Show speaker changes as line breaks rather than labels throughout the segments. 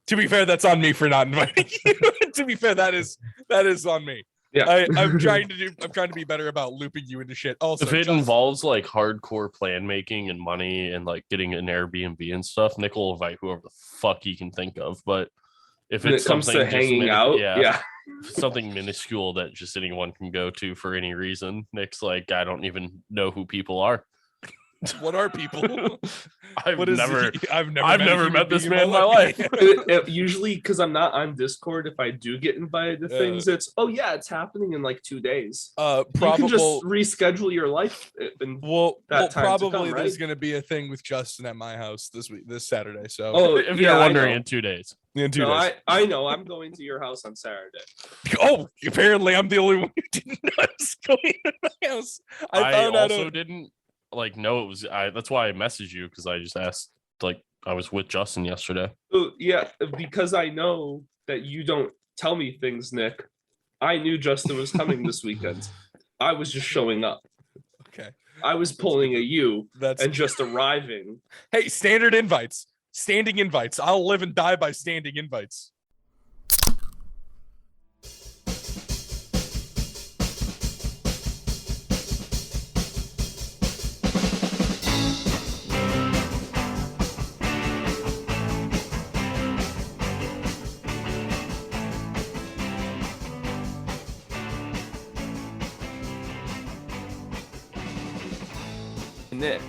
To be fair, that's on me for not inviting you. To be fair, that is on me.
Yeah.
I'm trying to be better about looping you into shit. Also,
if it involves like hardcore plan making and money and like getting an Airbnb and stuff, Nick will invite whoever the fuck he can think of. But if
When
it's
it comes
something
to
just
hanging out, yeah.
something minuscule that just anyone can go to for any reason, Nick's like, I don't even know who people are.
What are people?
I've never met this
being
man in my life.
Usually, because I'm not on Discord, if I do get invited to things, it's it's happening in like 2 days. You can just reschedule your life.
Probably there's going to be a thing with Justin at my house this Saturday. So,
if you're wondering, in 2 days.
In 2 days.
I know. I'm going to your house on Saturday.
Oh, apparently I'm the only one who didn't know I was going to my house.
I also didn't know it was. That's why I messaged you, because I just asked. I was with Justin yesterday.
Yeah, because I know that you don't tell me things, Nick. I knew Justin was coming this weekend. I was just showing up.
Okay.
I was pulling a U and just arriving.
Hey, standard invites. Standing invites. I'll live and die by standing invites.
Nick.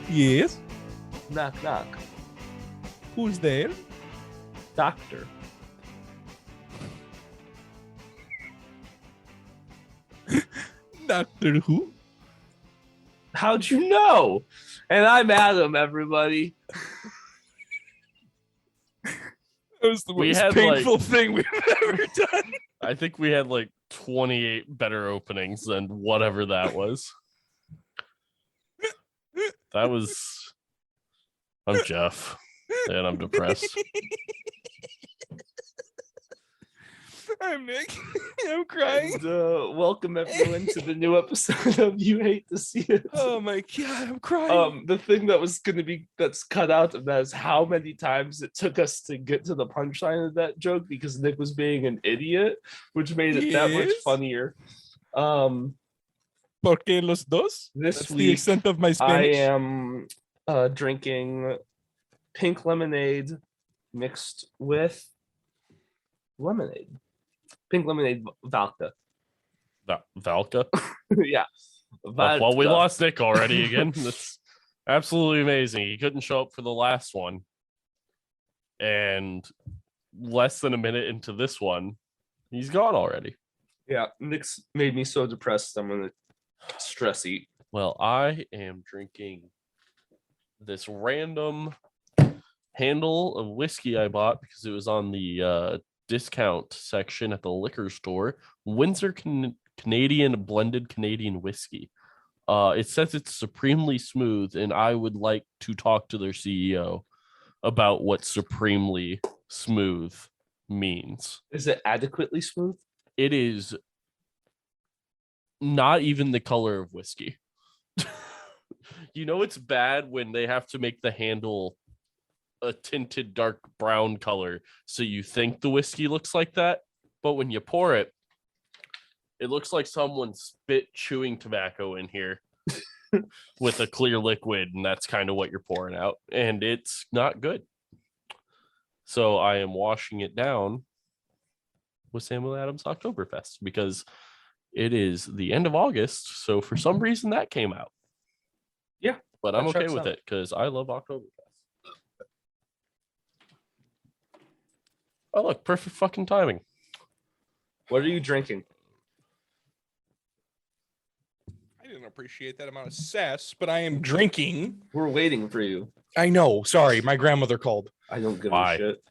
Yes.
Knock, knock.
Who's there?
Doctor.
Doctor who?
How'd you know? And I'm Adam, everybody.
That was the most painful thing we've ever done.
I think we had 28 better openings than whatever that was. That was... I'm Jeff, and I'm depressed.
I'm Nick. I'm crying.
And, welcome everyone to the new episode of You Hate to See It.
Oh my god, I'm crying.
The thing that was going to be that's cut out of that is how many times it took us to get to the punchline of that joke, because Nick was being an idiot, which made it that much funnier.
Porque los dos?
That's
the extent of my Spanish.
I am drinking pink lemonade mixed with lemonade. Pink lemonade vodka.
Valka?
Yeah.
Well, we lost Nick already again. That's absolutely amazing. He couldn't show up for the last one. And less than a minute into this one, he's gone already.
Yeah, Nick's made me so depressed. I'm going to stress eat.
Well, I am drinking this random handle of whiskey I bought because it was on the discount section at the liquor store. Windsor Canadian blended Canadian whiskey. It says it's supremely smooth, and I would like to talk to their CEO about what supremely smooth means.
Is it adequately smooth?
It is not even the color of whiskey. You know, it's bad when they have to make the handle a tinted dark brown color so you think the whiskey looks like that, but when you pour it, it looks like someone spit chewing tobacco in here with a clear liquid, and that's kind of what you're pouring out, and it's not good. So I am washing it down with Samuel Adams Oktoberfest because it is the end of August, so for some reason that came out.
Yeah,
but I'm okay with it because I love Oktoberfest. Oh, look, perfect fucking timing.
What are you drinking?
I didn't appreciate that amount of sass, but I am drinking.
We're waiting for you.
I know. Sorry, my grandmother called.
I don't give a shit.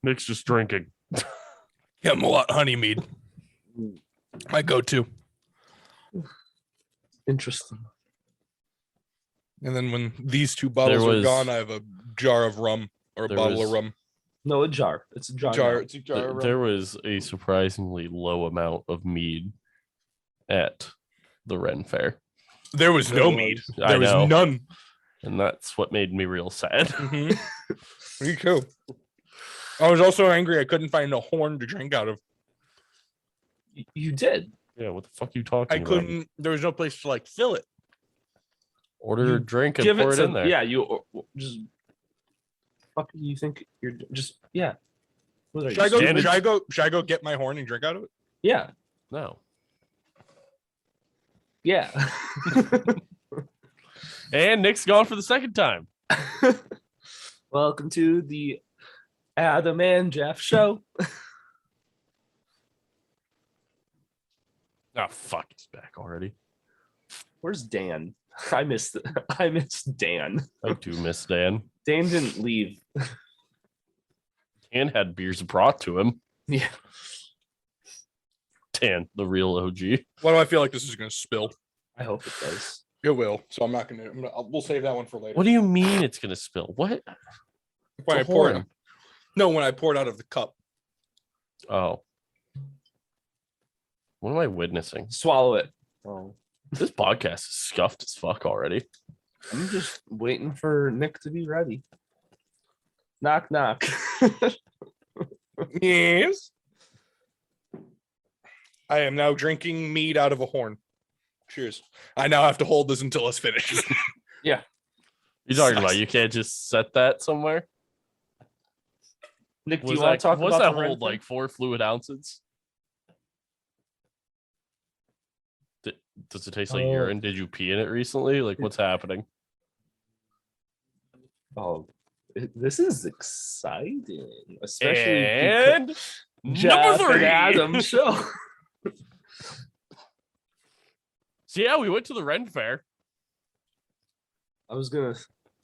Nick's just drinking.
Camelot honey mead. My go-to.
Interesting.
And then when these two bottles are gone, I have a jar of rum or a bottle of rum.
No, a jar. It's a jar.
It's a jar of rum.
There was a surprisingly low amount of mead at the Ren Fair.
There was no mead. There was none.
And that's what made me real sad.
Mm-hmm. Me too. I was also angry I couldn't find a horn to drink out of.
You did.
Yeah, what the fuck are you talking about?
I couldn't. There was no place to like fill it.
Order a drink and pour it in there.
Yeah, you just. Fuck, you think you're just yeah?
Should I go get my horn and drink out of it?
Yeah.
No.
Yeah.
And Nick's gone for the second time.
Welcome to the Adam and Jeff show.
Oh fuck, he's back already.
Where's Dan? I miss Dan.
I do miss Dan.
Dan didn't leave.
Dan had beers brought to him.
Yeah.
Dan, the real OG.
Why do I feel like this is gonna spill?
I hope it does.
It will. So I'm not gonna. We'll save that one for later.
What do you mean it's gonna spill? What?
When I pour it. No, when I pour it out of the cup.
Oh. What am I witnessing?
Swallow it. Oh.
This podcast is scuffed as fuck already.
I'm just waiting for Nick to be ready. Knock, knock.
Yes. I am now drinking mead out of a horn. Cheers. I now have to hold this until it's finished.
Yeah.
You're talking about you can't just set that somewhere?
Nick, do you want to talk about
that hold like 4 fluid ounces? Does it taste like urine? Did you pee in it recently? Like, what's happening?
Oh, this is exciting, especially
and
Jeff
number 3,
and Adam show.
So yeah, we went to the Ren Fair.
I was gonna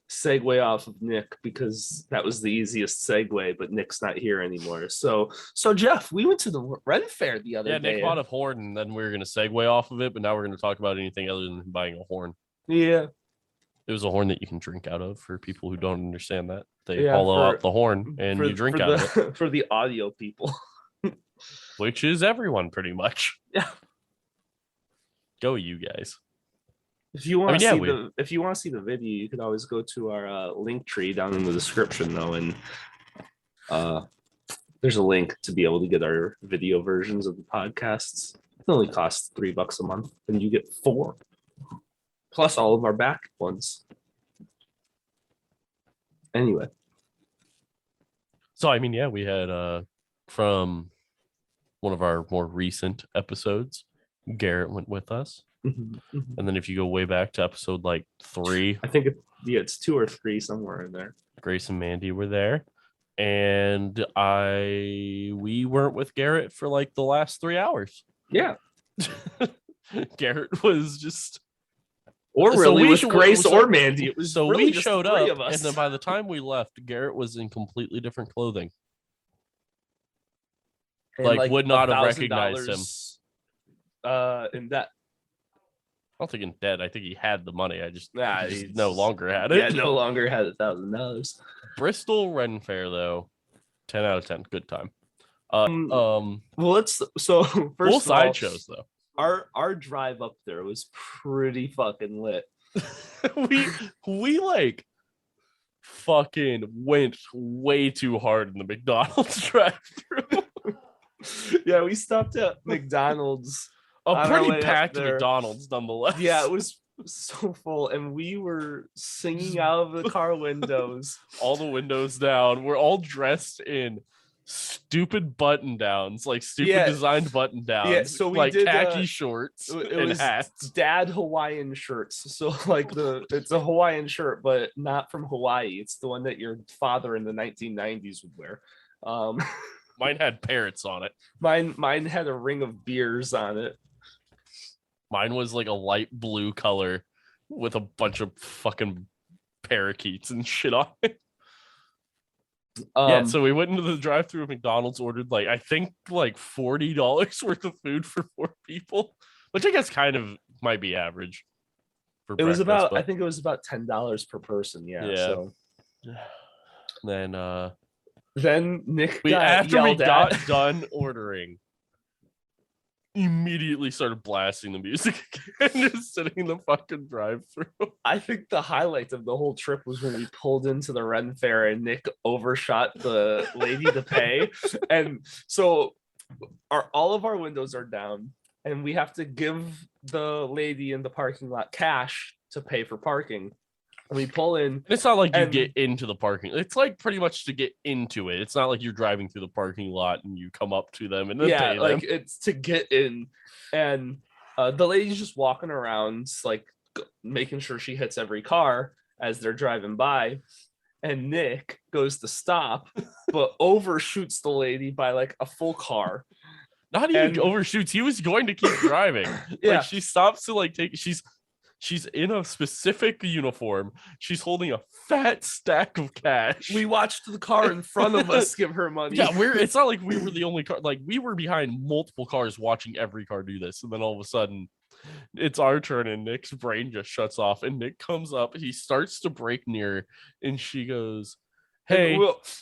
segue off of Nick because that was the easiest segue, but Nick's not here anymore. So Jeff, we went to the Ren Fair the other day.
Yeah, Nick bought a horn, and then we were gonna segue off of it, but now we're gonna talk about anything other than buying a horn.
Yeah.
It was a horn that you can drink out of for people who don't understand that. They hollow out the horn and you drink out of it.
For the audio people.
Which is everyone pretty much.
Yeah.
Go you guys.
If you want to see the video, you could always go to our link tree down in the description though, and there's a link to be able to get our video versions of the podcasts. It only costs $3 a month, and you get 4. Plus all of our back ones. Anyway.
So I mean, yeah, we had from one of our more recent episodes, Garrett went with us.
Mm-hmm, mm-hmm.
And then if you go way back to episode like 3,
I think it's 2 or 3 somewhere in there.
Grace and Mandy were there. And we weren't with Garrett for like the last 3 hours.
Yeah.
Garrett was just
with Grace or Mandy. It was
so
really
we
just
showed
the 3
up,
of us.
and then by the time we left, Garrett was in completely different clothing.
And
like would not have recognized him.
In that.
I don't think in debt. I think he had the money. He just
he's
no longer had it.
Yeah, no longer had $1,000.
Bristol Ren Fair though, 10 out of 10. Good time.
Well, first
full sideshows though.
Our drive up there was pretty fucking lit.
we like fucking went way too hard in the McDonald's drive-through.
Yeah, we stopped at McDonald's.
A pretty packed McDonald's nonetheless.
Yeah, it was so full, and we were singing out of the car windows.
All the windows down. We're all dressed in stupid button downs, like stupid designed button downs. Yeah,
so we
like
did
khaki shorts and hats.
Dad Hawaiian shirts. So like it's a Hawaiian shirt, but not from Hawaii. It's the one that your father in the 1990s would wear.
Mine had parrots on it.
Mine had a ring of beers on it.
Mine was like a light blue color with a bunch of fucking parakeets and shit on it. Yeah, so we went into the drive-thru of McDonald's, ordered like I think like $40 worth of food for 4 people, which I guess kind of might be average.
For it was about, I think it was about $10 per person. Yeah. So
then Nick
got
after we got done ordering, immediately started blasting the music again, just sitting in the fucking drive-through.
I think the highlight of the whole trip was when we pulled into the Ren Fair and Nick overshot the lady to pay. And so all of our windows are down and we have to give the lady in the parking lot cash to pay for parking. And we pull in.
It's not like you get into the parking. It's like pretty much to get into it. It's not like you're driving through the parking lot and you come up to them and then pay them.
Like it's to get in. And the lady's just walking around, like making sure she hits every car as they're driving by. And Nick goes to stop, but overshoots the lady by like a full car.
Not even overshoots. He was going to keep driving.
Yeah.
Like she stops to like take. She's in a specific uniform. She's holding a fat stack of cash.
We watched the car in front of us give her money.
Yeah, it's not like we were the only car. Like we were behind multiple cars watching every car do this, and then all of a sudden, it's our turn, and Nick's brain just shuts off. And Nick comes up. He starts to brake near, and she goes, "Hey,"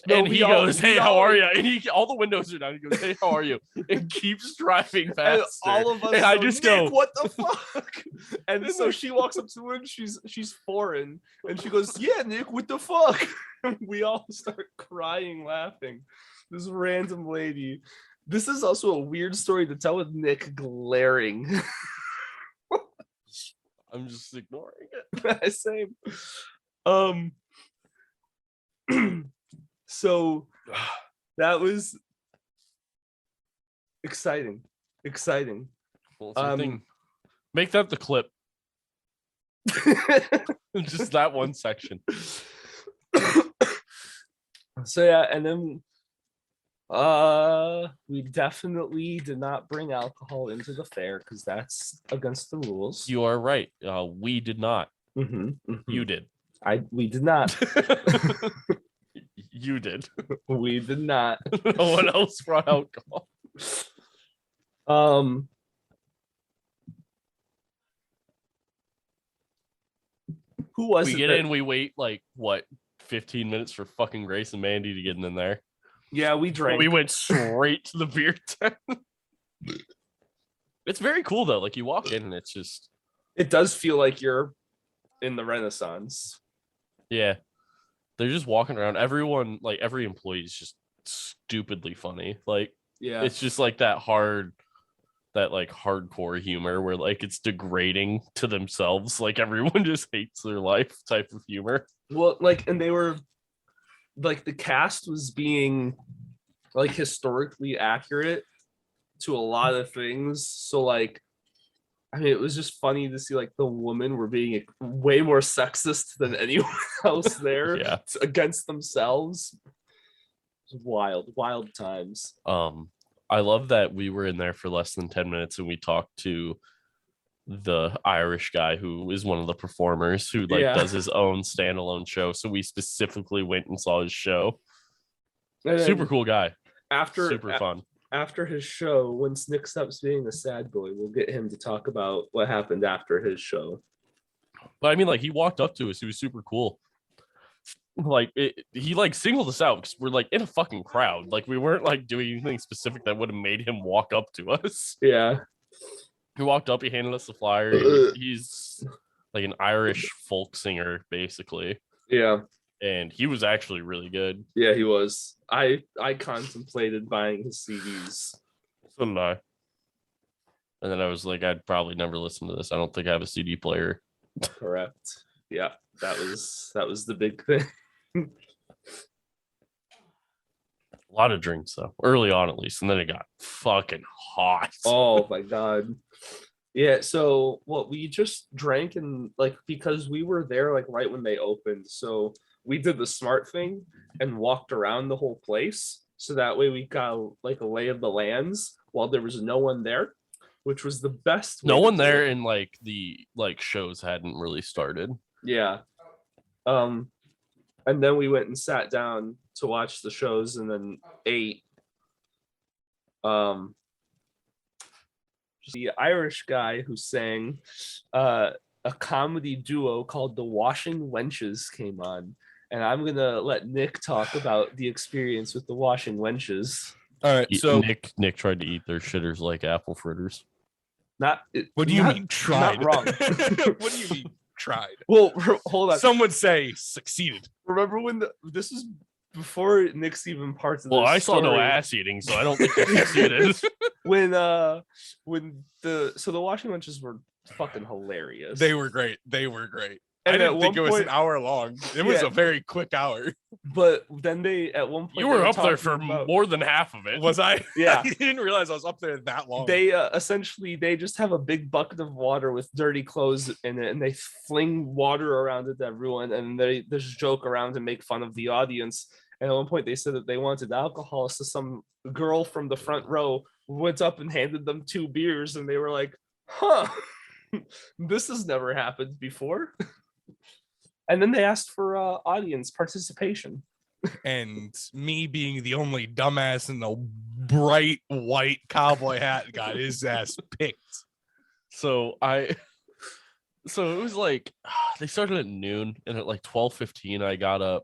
and he goes, "Hey, how are you?" And all the windows are down. He goes, "Hey, how are you?" And keeps driving faster.
And all of us,
and I just go,
"What the fuck?" And so she walks up to him. She's foreign, and she goes, "Yeah, Nick, what the fuck?" And we all start crying, laughing. This random lady. This is also a weird story to tell with Nick glaring.
I'm just ignoring it.
Same. So that was exciting.
Well, make that the clip. Just that one section.
So yeah, and then we definitely did not bring alcohol into the fair because that's against the rules.
You are right. We did not. You did.
We did not.
You did.
We did not.
No one else brought alcohol.
Who was
we
it?
Get in, we wait like what 15 minutes for fucking Grace and Mandy to get in there.
Yeah, we drank.
We went straight to the beer tent. It's very cool though. Like you walk in and it's just.
It does feel like you're in the Renaissance.
Yeah. They're just walking around. Everyone, like every employee is just stupidly funny. Like,
yeah,
it's just like that hardcore humor where like it's degrading to themselves. Like everyone just hates their life type of humor.
Well, like, and they were like the cast was being like historically accurate to a lot of things. So like, I mean, it was just funny to see like the women were being way more sexist than anyone else there.
Yeah.
Against themselves. It was wild times.
I love that we were in there for less than 10 minutes and we talked to the Irish guy who is one of the performers who does his own standalone show. So we specifically went and saw his show. Super cool guy. Super fun.
After his show, once Nick stops being a sad boy, we'll get him to talk about what happened after his show.
But I mean, like, he walked up to us. He was super cool. Like, he like singled us out because we're like in a fucking crowd. Like, we weren't like doing anything specific that would have made him walk up to us.
Yeah.
He walked up. He handed us the flyer. He's like an Irish folk singer, basically.
Yeah.
And he was actually really good.
Yeah, he was. I contemplated buying his CDs.
So did I. And then I was like, I'd probably never listen to this. I don't think I have a CD player.
Correct. Yeah, that was the big thing.
A lot of drinks though, early on at least, and then it got fucking hot.
Oh my god. Yeah, so we just drank and like because we were there like right when they opened, so we did the smart thing and walked around the whole place. So that way we got like a lay of the lands while there was no one there, which was the best.
No one there, and like the shows hadn't really started.
Yeah. And then we went and sat down to watch the shows and then ate. The Irish guy who sang a comedy duo called the Washing Wenches came on. And I'm going to let Nick talk about the experience with the Washing Wenches.
All right, so
Nick tried to eat their shitters like apple fritters.
What do you mean tried?
Not wrong.
What do you mean tried?
Well, hold on.
Some would say succeeded.
Remember when this was before Nick's even parts of
Well,
this
I saw no
story.
ass eating, so I don't think they succeeded.
when the washing lunches were fucking hilarious.
They were great.
And
I didn't think it was
point,
an hour long. It was a very quick hour.
But then they at one point
You were up there for more than half of it.
Was I?
Yeah.
I didn't realize I was up there that long.
They essentially they just have a big bucket of water with dirty clothes in it, and they fling water around it to everyone, and they just joke around and make fun of the audience. And at one point they said that they wanted alcohol, so some girl from the front row went up and handed them 2 beers, and they were like, "Huh, this has never happened before." And then they asked for audience participation.
And me being the only dumbass in the bright white cowboy hat got his ass picked.
So it was like they started at noon, and at like 12:15 I got up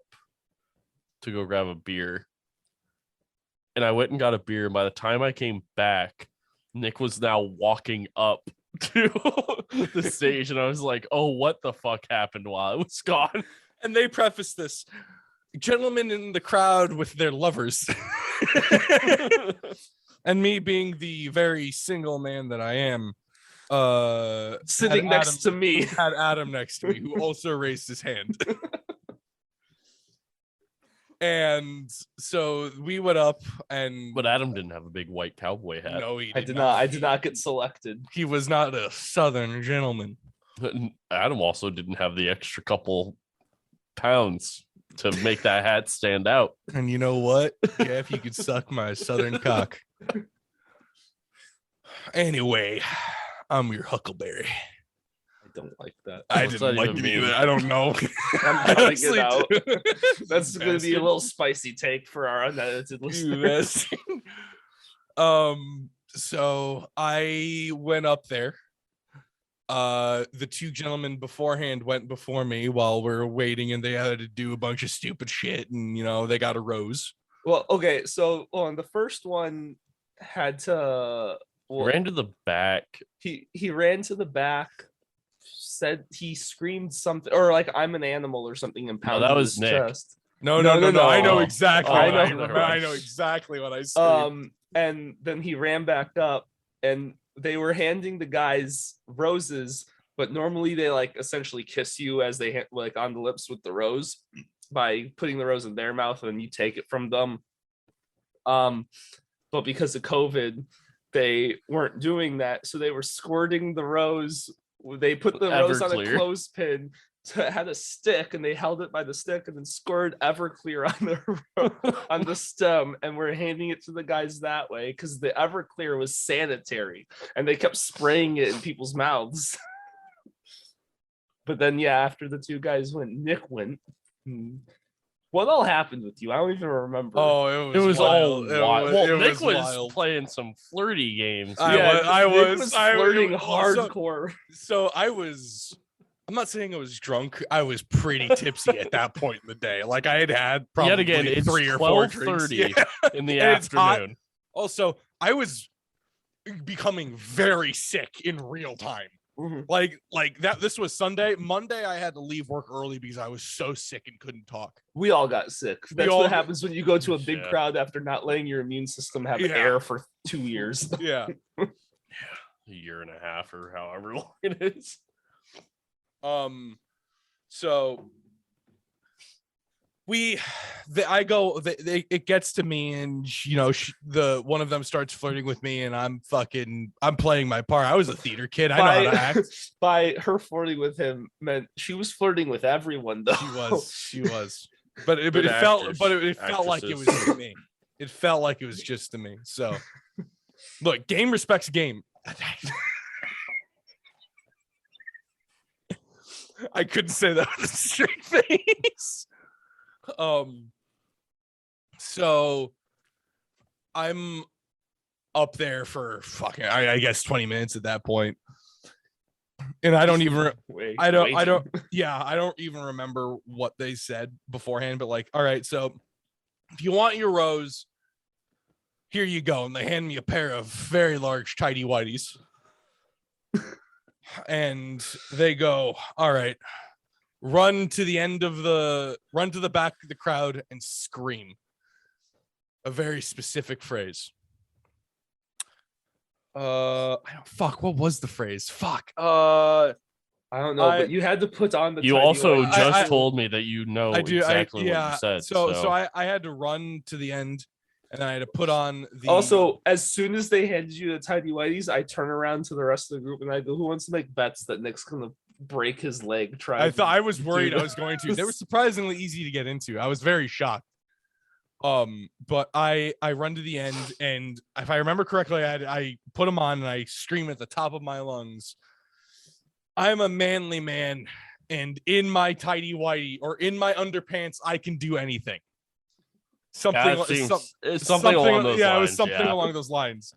to go grab a beer. And I went and got a beer, and by the time I came back, Nick was now walking up to the stage, and I was like, oh, what the fuck happened while I was gone?
And they preface this, gentlemen in the crowd with their lovers. And me being the very single man that I am,
sitting next to me,
had Adam next to me, who also raised his hand. And so we went up, and
But Adam didn't have a big white cowboy hat.
no, he
I
did
I did not get selected.
He was not a Southern gentleman.
Adam also didn't have the extra couple pounds to make that hat stand out.
And you know what? Jeff, you could suck my Southern cock. Anyway, I'm your Huckleberry.
I don't like that.
I
What's
didn't
that
like
even
it
mean?
either. I don't know.
I'm cutting
Honestly,
it out.
dude.
That's
You
going to be a
bastard.
little spicy take for our unedited
You
listeners.
bastard. So I went up there. The 2 gentlemen beforehand went before me while we were waiting, and they had to do a bunch of stupid shit, and they got a rose.
Well, okay, so on the first one had to
Ran to the back.
he ran to the back, said he screamed something or like I'm an animal or something, and pounded
that was
his
Nick.
chest.
No.
No.
I know exactly.
Oh,
what I
I know.
remember. I know exactly what I screamed.
And then he ran back up, and they were handing the guys roses, but normally they like essentially kiss you as they like on the lips with the rose by putting the rose in their mouth, and then you take it from them. But because of COVID, they weren't doing that, so they were squirting the rose. They put the rose on a
Everclear.
clothespin. So it had a stick, and they held it by the stick, and then squirted Everclear on the stem, and we're handing it to the guys that way because the Everclear was sanitary, and they kept spraying it in people's mouths. But then, yeah, after the 2 guys went, Nick went. What all happened with you? I don't even remember.
Oh,
It was all
wild.
wild. Well, Nick was
wild.
playing some flirty games.
Nick was flirting
also-
hardcore.
So I'm not saying I was drunk. I was pretty tipsy at that point in the day. Like I had probably
Yet again, it's
3 or 4 drinks.
12:30 in the
And it's hot.
afternoon.
Also, I was becoming very sick in real time.
Mhm.
Like that. This was Sunday. Monday, I had to leave work early because I was so sick and couldn't talk.
We all got sick. That's
all-
what happens when you go to a big
Yeah.
crowd after not letting your immune system have
Yeah.
air for 2 years.
Yeah.
A year and a half or however long it is.
So it gets to me, and one of them starts flirting with me, and I'm playing my part. I was a theater kid. I know how to act.
By her flirting with him meant she was flirting with everyone, though.
She was. But it
Good
felt
actors,
like it was
actresses.
to me. It felt like it was just to me. So look, game respects game. I couldn't say that with a straight face. So I'm up there for fucking I guess 20 minutes at that point. And I don't even I don't even remember what they said beforehand, but like, all right, so if you want your rose, here you go. And they hand me a pair of very large tidy whities. And they go, all right, run to the back of the crowd and scream. A very specific phrase. I don't fuck. What was the phrase? Fuck.
I don't know, but you had to put on the.
You
tidy
also
whities.
just told me that you know
I do.
exactly what
Yeah.
you said.
So I had to run to the end, and then I had to put on the.
Also, as soon as they handed you the tidy whities, I turn around to the rest of the group and I go, "Who wants to make bets that Nick's gonna break his leg?"
I was worried I was going to. They were surprisingly easy to get into. I was very shocked. But I run to the end, and if I remember correctly, I put them on and I scream at the top of my lungs. I'm a manly man, and in my tidy whitey or in my underpants, I can do anything. Something along those lines. Yeah, it was something along those lines.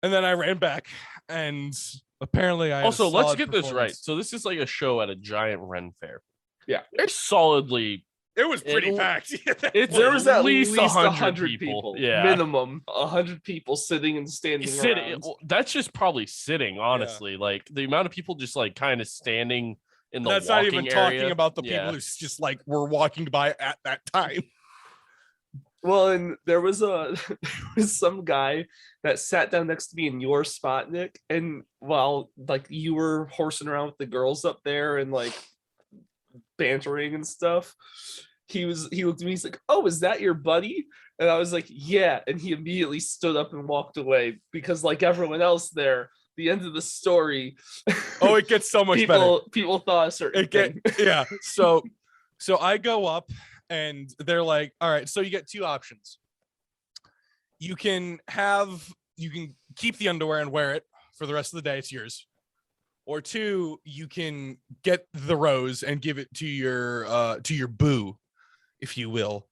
And then I ran back, and apparently I
also let's get this right. So this is like a show at a giant Ren fair.
Yeah,
it's solidly.
It was pretty packed.
There was at least 100 people.
Yeah,
minimum 100 people sitting and standing around.
That's just probably sitting. Honestly, like the amount of people just like kind of standing in the.
That's not even talking about the people who just like were walking by at that time.
Well, and there was some guy that sat down next to me in your spot, Nick, and while like you were horsing around with the girls up there and like bantering and stuff, he looked at me, he's like, "Oh, is that your buddy?" And I was like, "Yeah," and he immediately stood up and walked away because like everyone else there, the end of the story,
it gets so much better.
People thought a certain thing.
Yeah, so I go up and they're like, all right, so you get two options. You can keep the underwear and wear it for the rest of the day, it's yours. Or two, you can get the rose and give it to your boo, if you will.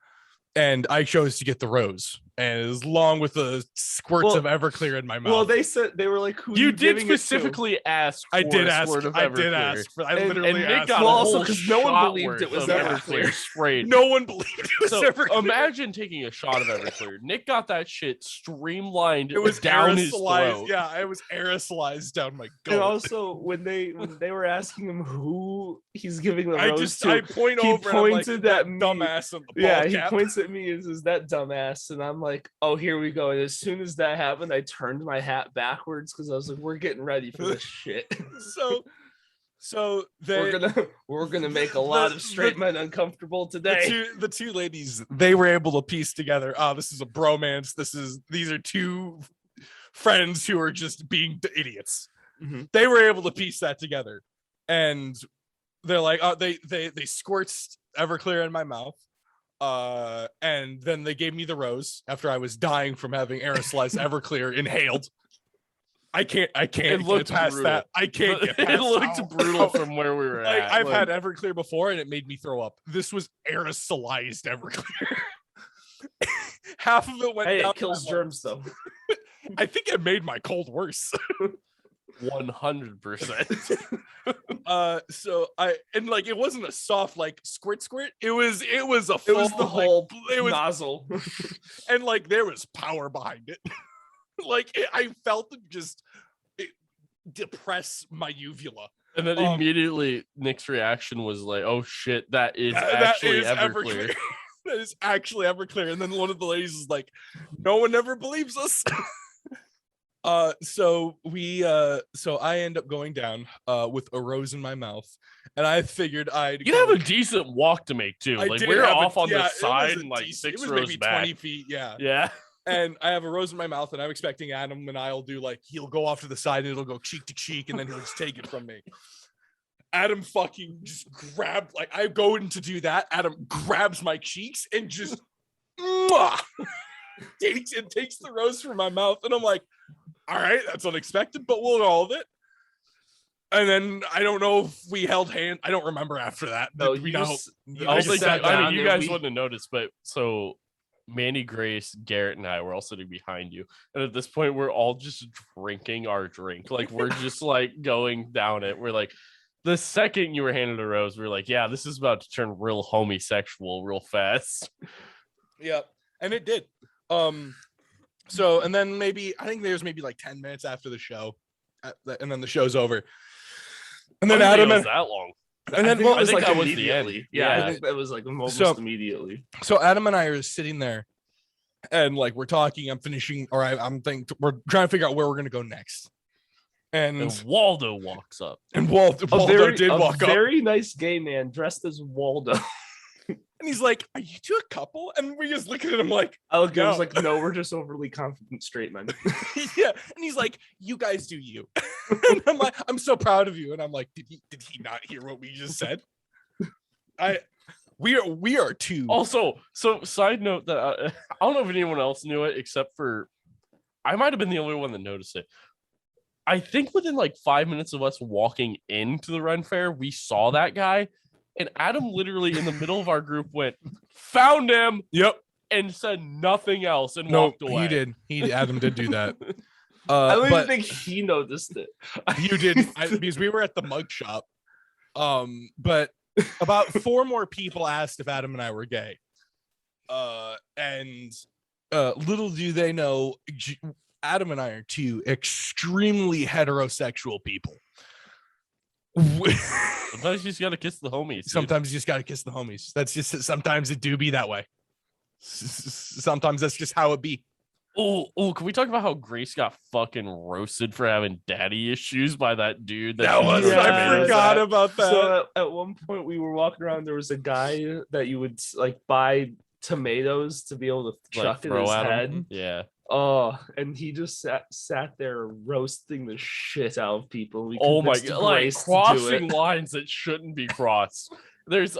And I chose to get the rose, and as long with the squirts of Everclear in my mouth.
Well, they said they were like, "Who
you did specifically ask?"
I did ask. I did ask for. I literally asked.
Well, also because no one believed it was
Everclear sprayed.
No one believed it was Everclear.
Imagine taking a shot of Everclear. Nick got that shit streamlined.
It was
down his throat.
Yeah, it was aerosolized down my gut.
And also, when they were asking him who he's giving the rose to,
I point over.
He pointed
at me, dumbass on the ball cap.
He points at me and says, "That dumbass," and I'm like, "Oh, here we go." And as soon as that happened, I turned my hat backwards because I was like, "We're getting ready for this shit." So we're gonna make a lot of straight men uncomfortable today.
The two ladies, they were able to piece together. Oh, this is a bromance. These are two friends who are just being idiots. Mm-hmm. They were able to piece that together, and they're like, oh, they squirts Everclear in my mouth. And then they gave me the rose after I was dying from having aerosolized Everclear inhaled. I can't get past brutal. That. I can't get past
it. Looked brutal from where we were at.
I've had Everclear before and it made me throw up. This was aerosolized Everclear. Half of it went down.
It kills germs though.
I think it made my cold worse.
100%.
So it wasn't a soft like squirt. It was a full,
it was the whole
nozzle. And like there was power behind it. I felt it depress my uvula.
And then immediately Nick's reaction was like, "Oh shit, that is actually Everclear."
That is actually Everclear. And then one of the ladies is like, "No one ever believes us." So I end up going down with a rose in my mouth, and I figured you'd
have a decent walk to make too. Like we're off on the side and like 6 rows
maybe
back.
20 feet.
Yeah.
And I have a rose in my mouth, and I'm expecting Adam and I'll do like he'll go off to the side and it'll go cheek to cheek, and then he'll just take it from me. Adam fucking just grabbed, like I go in to do that. Adam grabs my cheeks and just takes the rose from my mouth, and I'm like, all right, that's unexpected, but we'll go with it. And then I don't know if we held hands. I don't remember after that.
No,
you guys wouldn't have noticed, but so Mandy, Grace, Garrett, and I were all sitting behind you. And at this point, we're all just drinking our drink. Like, we're just, like, going down it. We're like, the second you were handed a rose, we were like, yeah, this is about to turn real homosexual real fast.
Yep. And it did. So and then I think there's maybe like 10 minutes after the show, and then the show's over. And then Adam and
that long.
and then
I think
like
that
was the
immediately.
end.
Yeah,
Yeah.
I think that was like almost
So-
immediately.
so Adam and I are sitting there, and like we're talking. I'm finishing, or I'm thinking we're trying to figure out where we're gonna go next.
And
And
Waldo walks up.
Waldo did walk up,
very nice gay man dressed as Waldo.
and he's like, "Are you two a couple?" And we just look at him like,
I was
No.
like, no, we're just overly confident straight men.
"Yeah." And he's like, "You guys do you." And I'm like, "I'm so proud of you." And I'm like, "Did he not hear what we just said?" We are two.
Also, so side note that I don't know if anyone else knew it except for I might have been the only one that noticed it. I think within like 5 minutes of us walking into the Ren Fair, we saw that guy, and Adam literally in the middle of our group went, "Found him,"
Yep.
and said nothing else and
No,
walked away.
he did. Adam did do that.
I don't even
But
think he noticed it.
you did because we were at the mug shop. But about 4 more people asked if Adam and I were gay. And little do they know, Adam and I are 2 extremely heterosexual people.
Sometimes you just gotta kiss the homies. dude.
Sometimes you just gotta kiss the homies. That's just sometimes it do be that way. Sometimes that's just how it be.
Oh, can we talk about how Grace got fucking roasted for having daddy issues by that dude?
That
she
was
threw
Yeah,
I
tomatoes
forgot
at?
about that.
So at one point we were walking around. There was a guy that you would like buy tomatoes to be able to
Like,
chuck in
throw
his
at him?
head.
Yeah.
Oh, and he just sat there roasting the shit out of people. We
Oh my
convinced
god, like
Grace to do
crossing
it.
lines that shouldn't be crossed.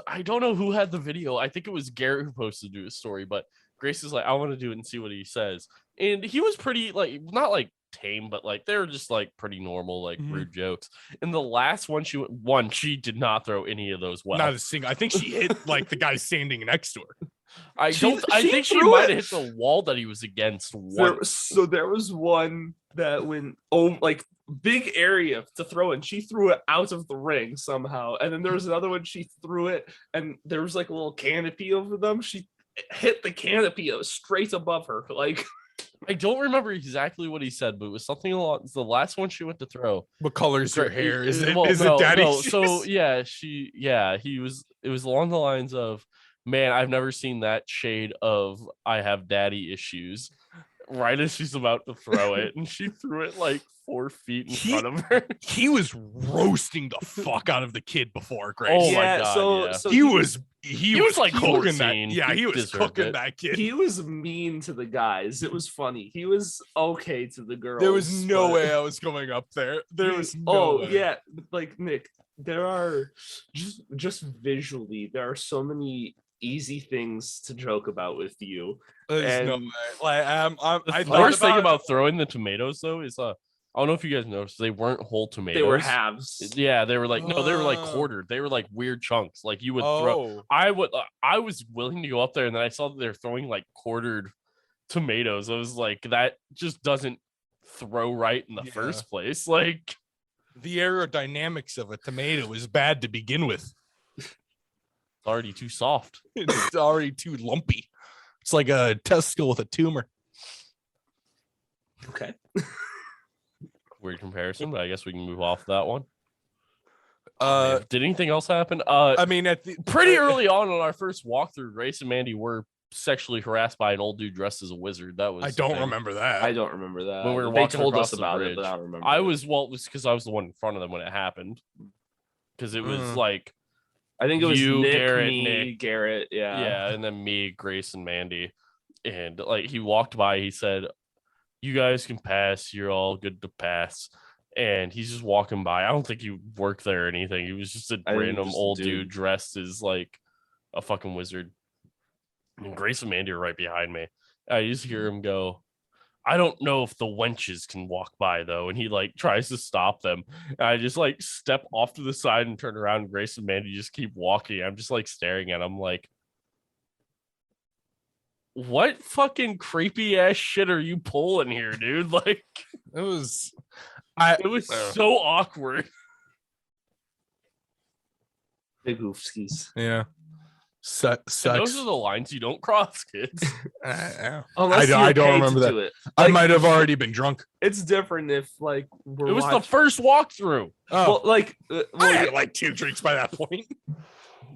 I don't know who had the video. I think it was Garrett who posted to his story, but Grace is like, I want to do it and see what he says. And he was pretty like not like tame, but like they were just like pretty normal, like
Mhm.
rude jokes. And the last one she did not throw any of those well.
Not a single. I think she hit like the guy standing next to her.
I
She-
think she
threw
might
it.
have hit the wall that he was against once.
So there was one that went like big area to throw in. She threw it out of the ring somehow, and then there was another one. She threw it, and there was like a little canopy over them. She hit the canopy straight above her. Like
I don't remember exactly what he said, but it was something along the last one she went to throw.
What color is your hair? Is it
Well,
is
no,
it daddy?
no. So yeah, it was along the lines of, man, I've never seen that shade of I have daddy issues. Right as she's about to throw it, and she threw it like 4 feet in front of her.
He was roasting the fuck out of the kid before Grace.
Oh my God, yeah.
So
he was
like
cooking that.
14.
Yeah, he
He
was
deserved
cooking
it.
that kid.
he was mean to the guys. It was funny. He was okay to the girls.
There was no
but-
way I was going up there. There was no
oh
way.
yeah, like Nick, there are just visually there are so many easy things to joke about with you.
There's no
and-
way. Like I
The
thought
worst thing about throwing the tomatoes though is I don't know if you guys noticed they weren't whole tomatoes.
They were halves.
Yeah, they were like no, they were like
Oh.
quartered. They were like weird chunks. Like you would throw.
Oh,
I was willing to go up there, and then I saw that they're throwing like quartered tomatoes. I was like, that just doesn't throw right in the
Yeah.
first place. Like,
the aerodynamics of a tomato is bad to begin with.
it's already too soft.
It's already too lumpy. It's like a testicle with a tumor.
Okay.
Weird comparison, but I guess we can move off that one. Did anything else happen?
I mean, at the
Pretty early on our first walkthrough, Grace and Mandy were sexually harassed by an old dude dressed as a wizard. That was
I
the
don't
thing.
remember that.
I don't remember that.
When we were
They
walking
told
across
us
the
about
bridge.
it, but I don't remember.
I
it.
was it was because I was the one in front of them when it happened. Because it was
Mm.
like
I think it was
you,
Nick,
Garrett,
me,
Nick.
Garrett. Yeah.
yeah, and then me, Grace, and Mandy. And like he walked by, he said, "You guys can pass. You're all good to pass." And he's just walking by. I don't think he worked there or anything. He was just a
I think
random
just a
old
dude.
dude dressed as like a fucking wizard. And Grace and Mandy are right behind me. I just hear him go, "I don't know if the wenches can walk by though." And he like tries to stop them. And I just like step off to the side and turn around. And Grace and Mandy just keep walking. I'm just like staring at him like, what fucking creepy ass shit are you pulling here, dude? Like,
It was
it was so awkward.
Big oofskis.
yeah. Sucks.
And those are the lines you don't cross, kids.
Unless
I
you're
don't
paid
remember
to
that.
do it.
I
Like,
might have already been drunk.
It's different if like
It was the first walkthrough.
well, like
I had like 2 drinks by that point.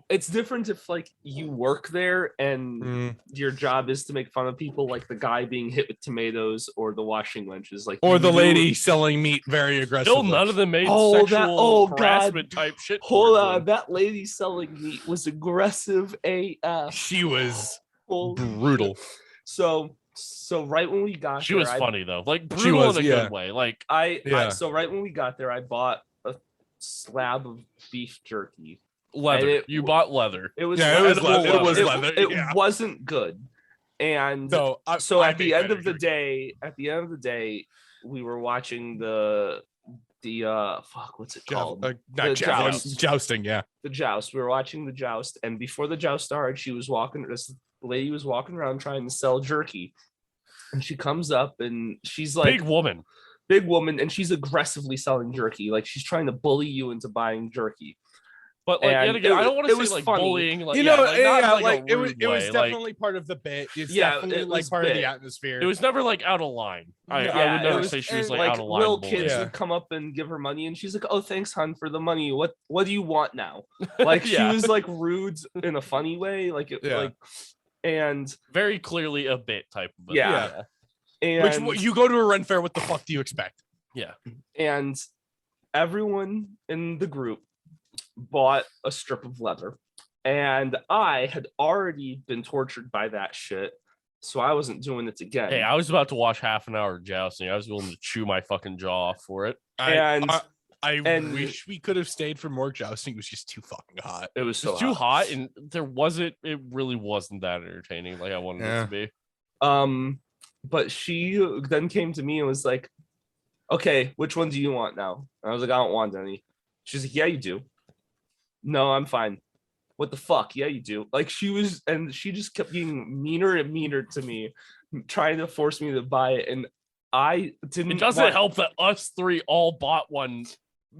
it's different if like you work there and
Mm.
your job is to make fun of people, like the guy being hit with tomatoes or the washing wenches, like
Or
you
the
knew-
lady selling meat very aggressively.
Still, none of them made
Oh, that-
sexual
oh, God.
harassment type shit.
Hold
towards
on,
them.
that lady selling meat was aggressive AF.
She was
Holy
brutal.
shit. So right when we got
She
there,
was funny though, like
She
brutal
was,
in a
yeah.
good way. Like
Yeah.
so right when we got there, I bought a slab of beef jerky.
leather. You bought leather.
It was
Yeah, it was
edible
leather. It was
It,
leather,
it
yeah.
wasn't good, and
So,
at the end of the day, we were watching the fuck, what's it called?
not
The
joust. Jousting, yeah.
The joust. We were watching the joust, and before the joust started, this lady was walking around trying to sell jerky, and she comes up and she's like
Big
woman, and she's aggressively selling jerky, like she's trying to bully you into buying jerky.
But like
And
yet again, I don't want to
it
say
was
like
funny.
bullying. Like,
You know,
not like
like
a
it was
rude
it was
way, like,
definitely part of the bit. It's
Yeah,
definitely
it
like
was
part of
bit.
the atmosphere.
it was never like out of line. I
Yeah,
would
it
never
was-
say she was
and,
like out of line.
little
bullying.
kids
Yeah.
would come up and give her money, and she's like, "Oh, thanks, hun, for the money. What do you want now?" Like
Yeah.
she was like rude in a funny way, like it,
Yeah.
like, and
Very clearly a bit type of a
Yeah.
thing.
Which
and
you go to a Ren fair, what the fuck do you expect?
Yeah.
and everyone in the group bought a strip of leather, and I had already been tortured by that shit, so I wasn't doing it again.
Hey, I was about to watch half an hour of jousting. I was willing to chew my fucking jaw off for it.
And-
I
and-
wish we could have stayed for more jousting. It was just too fucking hot.
It was
It
so
was too hot, and it really wasn't that entertaining like I wanted it to be.
But she then came to me and was like, "Okay, which one do you want now?" And I was like, "I don't want any." She's like, "Yeah, you do." "No, I'm fine." "What the fuck? Yeah, you do." Like she just kept getting meaner and meaner to me, trying to force me to buy it, and I didn't.
It doesn't help that us three all bought one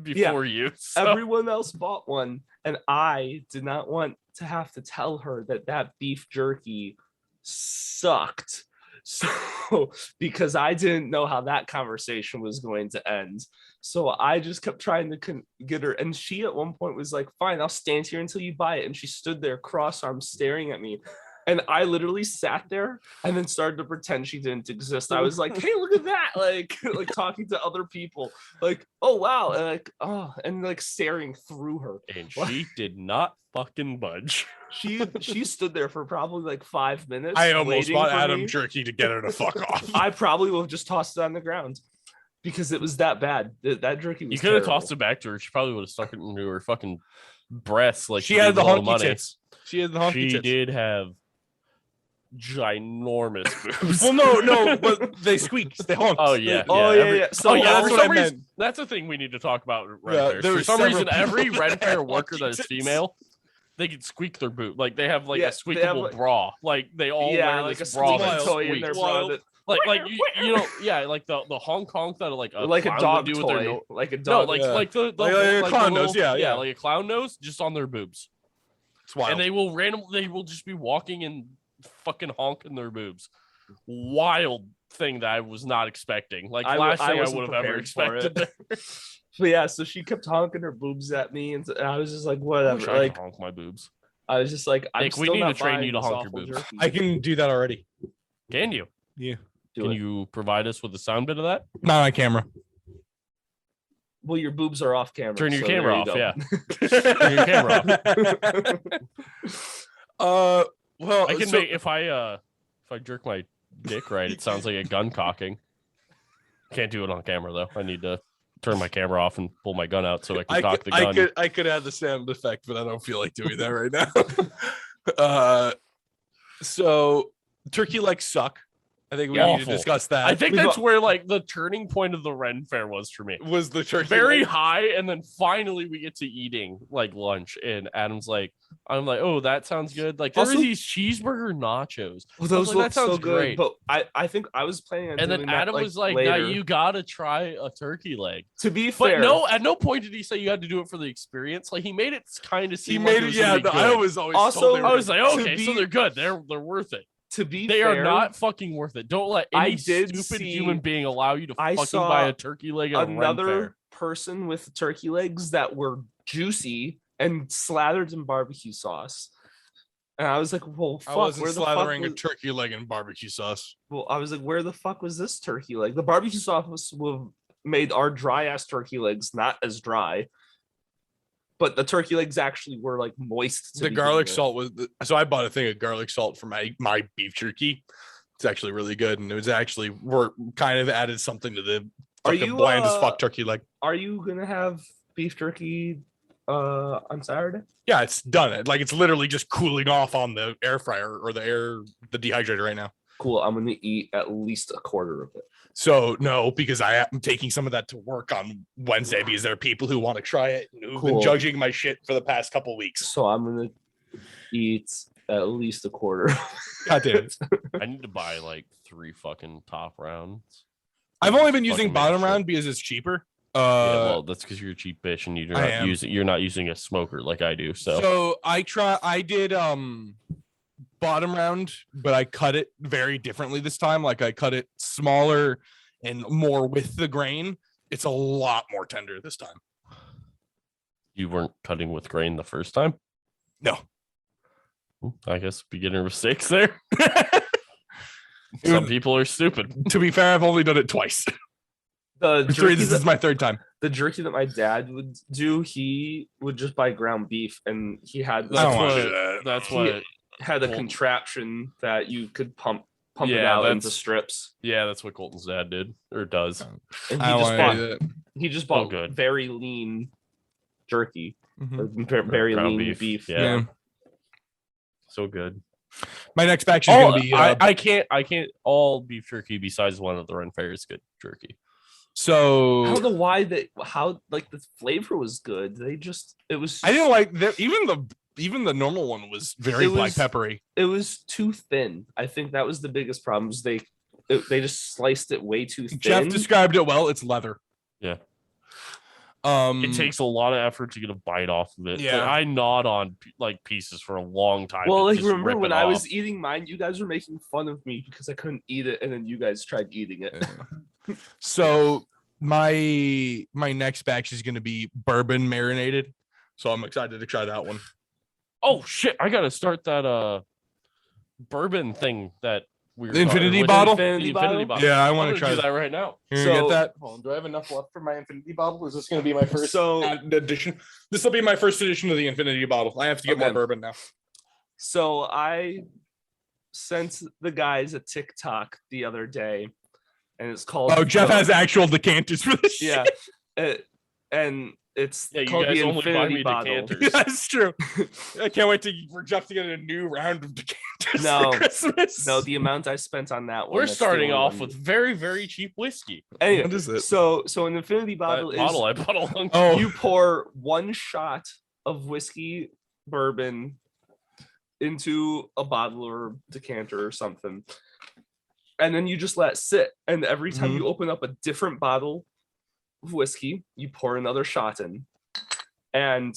before you. So.
Everyone else bought one, and I did not want to have to tell her that beef jerky sucked. So, because I didn't know how that conversation was going to end. So I just kept trying to get her. And she at one point was like, "Fine, I'll stand here until you buy it." And she stood there cross-armed staring at me. And I literally sat there and then started to pretend she didn't exist. I was like, "Hey, look at that." Like talking to other people, like, "Oh, wow." And like, oh, and like staring through her.
And she did not fucking budge.
She stood there for probably like 5 minutes.
I almost
waiting
bought
for
Adam
me.
jerky to get her to fuck off.
I probably would have just tossed it on the ground because it was that bad. That jerky was
You could have
terrible.
tossed it back to her. She probably would have stuck it into her fucking breasts like
She had
did
the
with all
honky
money.
tits. She had the honky
She
tits.
did have ginormous boobs.
Well, no, but they squeaked. They honked.
Oh yeah.
Oh, yeah, yeah. So
oh yeah.
that's
For
what
some
I
reason,
meant.
that's a thing we need to talk about. Right
Yeah,
there.
there
For
were
some
several
reason, every
people
red
that
fair
had
worker that is
tits.
female, they can squeak their boot. Like they have like
Yeah,
a
they have,
squeakable
like-
bra. Like they all
Yeah,
wear
like
this
a
bra
squeaky
that
toy in
squeaks.
their bra. That,
Like you know, yeah, like the honk honk that like a
like a
clown
dog
would do with their
toy, like a
No,
dog.
like
Yeah.
like the
Like a
like
clown
the
nose, yeah.
like a clown nose, just on their boobs.
It's wild.
And they will just be walking and fucking honking their boobs. Wild thing that I was not expecting. Like last thing I
wasn't
would have ever
prepared for it.
expected.
But yeah, so she kept honking her boobs at me, and I was just like,
I wish
whatever.
I
Like
could honk my boobs.
I was just like, I'm
Nick, we
still
need to
not
train
buying
you to
this
honk your
awful
boobs.
jerky.
I can do that already.
Can you?
Yeah.
Do
Can
it.
you provide us with a sound bit of that?
Not on camera.
Well, your boobs are off camera.
Turn your
so
camera off.
there you
Yeah.
go.
Turn your camera off.
Well,
I can
so-
make if I jerk my dick right, it sounds like a gun cocking. Can't do it on camera though. I need to turn my camera off and pull my gun out so I can cock the gun.
I could add the sound effect, but I don't feel like doing that right now. So turkey legs suck, I think we need to
Awful.
discuss that.
I think that's where like the turning point of the Ren Fair was for me.
was the turkey
Very
leg.
high, and then finally we get to eating like lunch, and Adam's like, I'm like, oh, that sounds good. Like there
Also-
was these cheeseburger nachos.
Well,
I was
those
like,
look
that sounds
so good,
great.
but I think I was planning on
And
doing
then
that,
Adam was like,
later.
now you gotta try a turkey leg.
To be
But
fair,
no, at no point did he say you had to do it for the experience. Like he made it kind of
He
seem
made
like
it.
was
Yeah,
gonna be
I
good.
was always
Also,
told they were
I was like,
to
okay, so
be-
they're good. They're worth it.
to be
They
fair,
are not fucking worth it. Don't let
I
any
did
stupid
see-
human being allow you to
I
fucking
saw
buy a turkey leg at a Ren
another
Fair.
person with turkey legs that were juicy and slathered in barbecue sauce. And I was like, well, fuck,
I wasn't
where the fuck
slathering a
was,
turkey leg in barbecue sauce.
well, I was like, where the fuck was this turkey leg? The barbecue sauce would have made our dry ass turkey legs not as dry. But the turkey legs actually were like moist.
The garlic salt was so I bought a thing of garlic salt for my beef jerky. It's actually really good, and it was actually we're kind of added something to the
Are
fucking
you,
bland as fuck turkey leg.
Are you gonna have beef jerky on Saturday?
Yeah, it's done. Like it's literally just cooling off on the air fryer or the dehydrator right now.
Cool. I'm gonna eat at least a quarter of it.
So no, because I am taking some of that to work on Wednesday because there are people who want to try it and who've been
Cool.
judging my shit for the past couple weeks.
So I'm gonna eat at least a quarter.
God damn it.
I need to buy like 3 fucking top rounds.
I've only been
Fucking
using
make
bottom
sure.
round because it's cheaper.
Yeah, well, that's because you're a cheap bitch and
I am.
you're not using a smoker like I do. So,
I did bottom round, but I cut it very differently this time. Like I cut it smaller and more with the grain. It's a lot more tender this time.
you weren't cutting with grain the first time.
No.
I guess beginner mistakes there.
It
Some
was-
people are stupid.
To be fair, I've only done it twice.
The
Three,
jerky,
this is my third time.
the jerky that my dad would do, he would just buy ground beef, and he had
I don't
That's
want to
what-
do that.
That's
He-
what.
had a
Well-
contraption that you could pump it
Yeah,
out into
that's-
strips.
Yeah, that's what Colton's dad did or does.
And
I don't want to do that.
he just
Oh,
bought
good.
very lean jerky,
Mhm.
or very
ground
lean
beef,
beef.
yeah.
Yeah.
So good.
My next batch is
Oh,
going to be.
I can't. All beef jerky besides one of the Ren Fair is good jerky.
I don't
so
know why how like the flavor was good. It was
I didn't like that. Even the normal one was very
It
black
was-
peppery.
it was too thin. I think that was the biggest problem. Was they just sliced it way too thin.
Jeff described it well. It's leather.
Yeah.
It
It takes a lot of effort to get a bite off of it.
Yeah.
Like, I gnawed on like pieces for a long time.
Well,
to
like
just
remember
rip
when
it
I
off.
was eating mine, you guys were making fun of me because I couldn't eat it, and then you guys tried eating it.
So my next batch is going to be bourbon marinated. So I'm excited to try that one.
Oh shit! I gotta start that bourbon thing that we were
The infinity
which-
bottle?
The infinity bottle.
Yeah, I
I'm
want
gonna
to try
do
that.
that right now.
Here,
So-
get that. Hold on, do I have enough left for my infinity bottle? Is this going to be my first
So-
edition? This will be my first edition of the infinity bottle. I have to get more
Okay.
bourbon now.
So I sent the guys a TikTok the other day, and it's called.
Oh, Jeff has actual decanters for this.
Yeah, and it's
Yeah, you
called
guys
the
only buy
Infinity
me
Bottle.
decanters.
Yeah, that's true. I can't wait for Jeff to get a new round of decanters
No.
for Christmas.
No, the amount I spent on that one.
We're
that's the
starting
only
off
one.
with very, very cheap whiskey.
Anyway,
What is it?
so an Infinity Bottle
That
is
bottle I bought a long time.
Oh,
you pour one shot of whiskey bourbon into a bottle or decanter or something, and then you just let it sit. And every time
Mhm.
you open up a different bottle of whiskey, you pour another shot in. And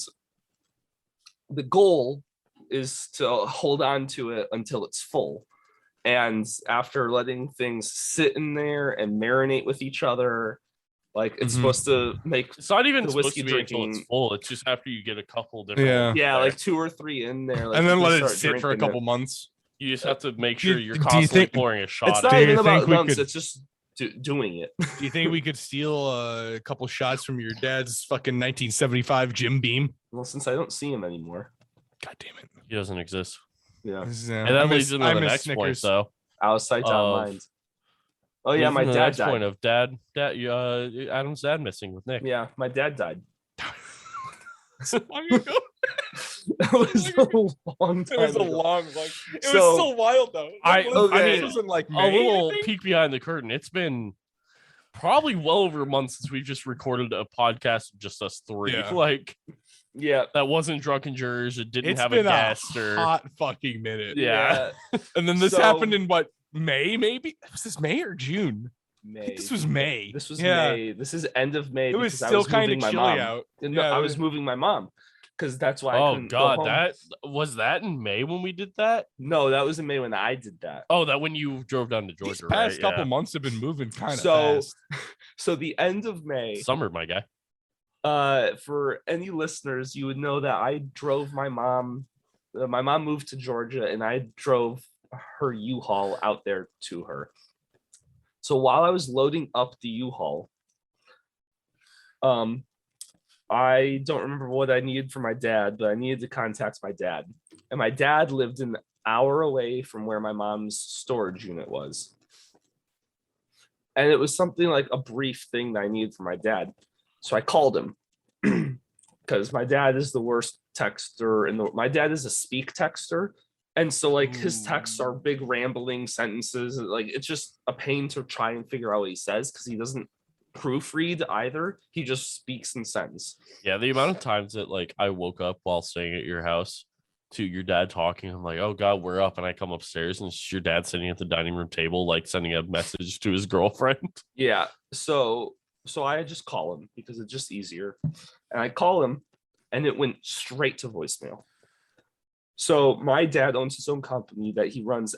the goal is to hold on to it until it's full. And after letting things sit in there and marinate with each other, like it's
Mhm.
supposed to make
It's not even
The
supposed
whiskey
to be until it's
drinking-
full. It's just after you get a couple different.
Yeah.
ones
yeah,
there.
like 2 or 3 in there, like
and then
you can
let it
start
sit for a
drinking
couple
it.
months.
You just have to make
Do
sure
you-
you're
do you
constantly
think-
pouring a shot.
It's
in.
not
Do you
even about
think we
months;
could-
it's just doing it.
Do you think we could steal a couple shots from your dad's fucking 1975 Jim Beam?
Well, since I don't see him anymore,
God damn it.
He doesn't exist.
yeah,
And
I
that
miss-
leads into
I
the
miss
next point,
Snickers.
though.
out of sight, out of
Of-
mind. Oh yeah,
Leads
my
into the
dad
next point
died.
of Adam's dad missing with Nick.
Yeah, my dad died.
Long ago.
That was a long
It
time
was a
ago.
long. It was
So-
so wild though.
Okay.
This was in like
A
May, I
little
think?
peek behind the curtain. It's been probably well over a month since we've just recorded a podcast of just us three.
Yeah.
Like
Yeah.
that wasn't Drunken Jurors. It didn't
It's
have
been
a guest or
hot fucking minute.
Yeah.
And then this
So-
happened in what, May? Maybe was this May or June? I
May.
think this was May.
This was
Yeah.
May. This is end of May.
It was
because I
still kind of
moving my
chilly
mom.
out.
No,
Yeah,
I
it
was
was-
moving my mom because that's why I
oh
couldn't go
god,
home.
that was that in May when we did that.
No, that was in May when I did that.
Oh, that when you drove down to
These
Georgia,
past
right?
couple
Yeah.
months have been moving kind of
So-
fast.
So the end of May,
Summer, my guy.
for any listeners, you would know that I drove my mom. My mom moved to Georgia, and I drove her U-Haul out there to her. So while I was loading up the U-Haul, I don't remember what I needed for my dad, but I needed to contact my dad. And my dad lived an hour away from where my mom's storage unit was. And it was something like a brief thing that I needed for my dad. So I called him because my dad is the worst texter my dad is a speak texter. And so like his texts are big rambling sentences. Like it's just a pain to try and figure out what he says because he doesn't proofread either. He just speaks in sentence.
Yeah, the amount of times that like I woke up while staying at your house to your dad talking, I'm like, oh god, we're up, and I come upstairs and it's your dad sitting at the dining room table, like sending a message to his girlfriend.
Yeah. So I just call him because it's just easier. And I call him and it went straight to voicemail. So my dad owns his own company that he runs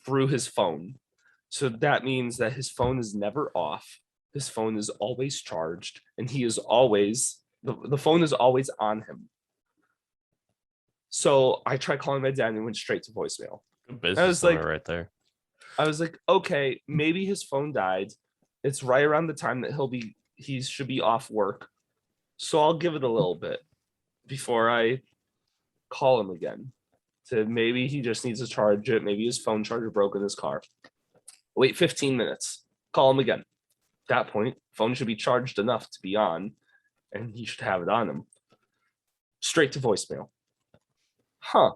through his phone. So that means that his phone is never off. His phone is always charged and he is always the phone is always on him. So I tried calling my dad and it went straight to voicemail.
Good business
was like-
owner right there.
I was like, okay, maybe his phone died. It's right around the time that he should be off work. So I'll give it a little bit before I call him again. To maybe he just needs to charge it. Maybe his phone charger broke in his car. Wait 15 minutes. Call him again. At that point, phone should be charged enough to be on, and he should have it on him. Straight to voicemail. Huh.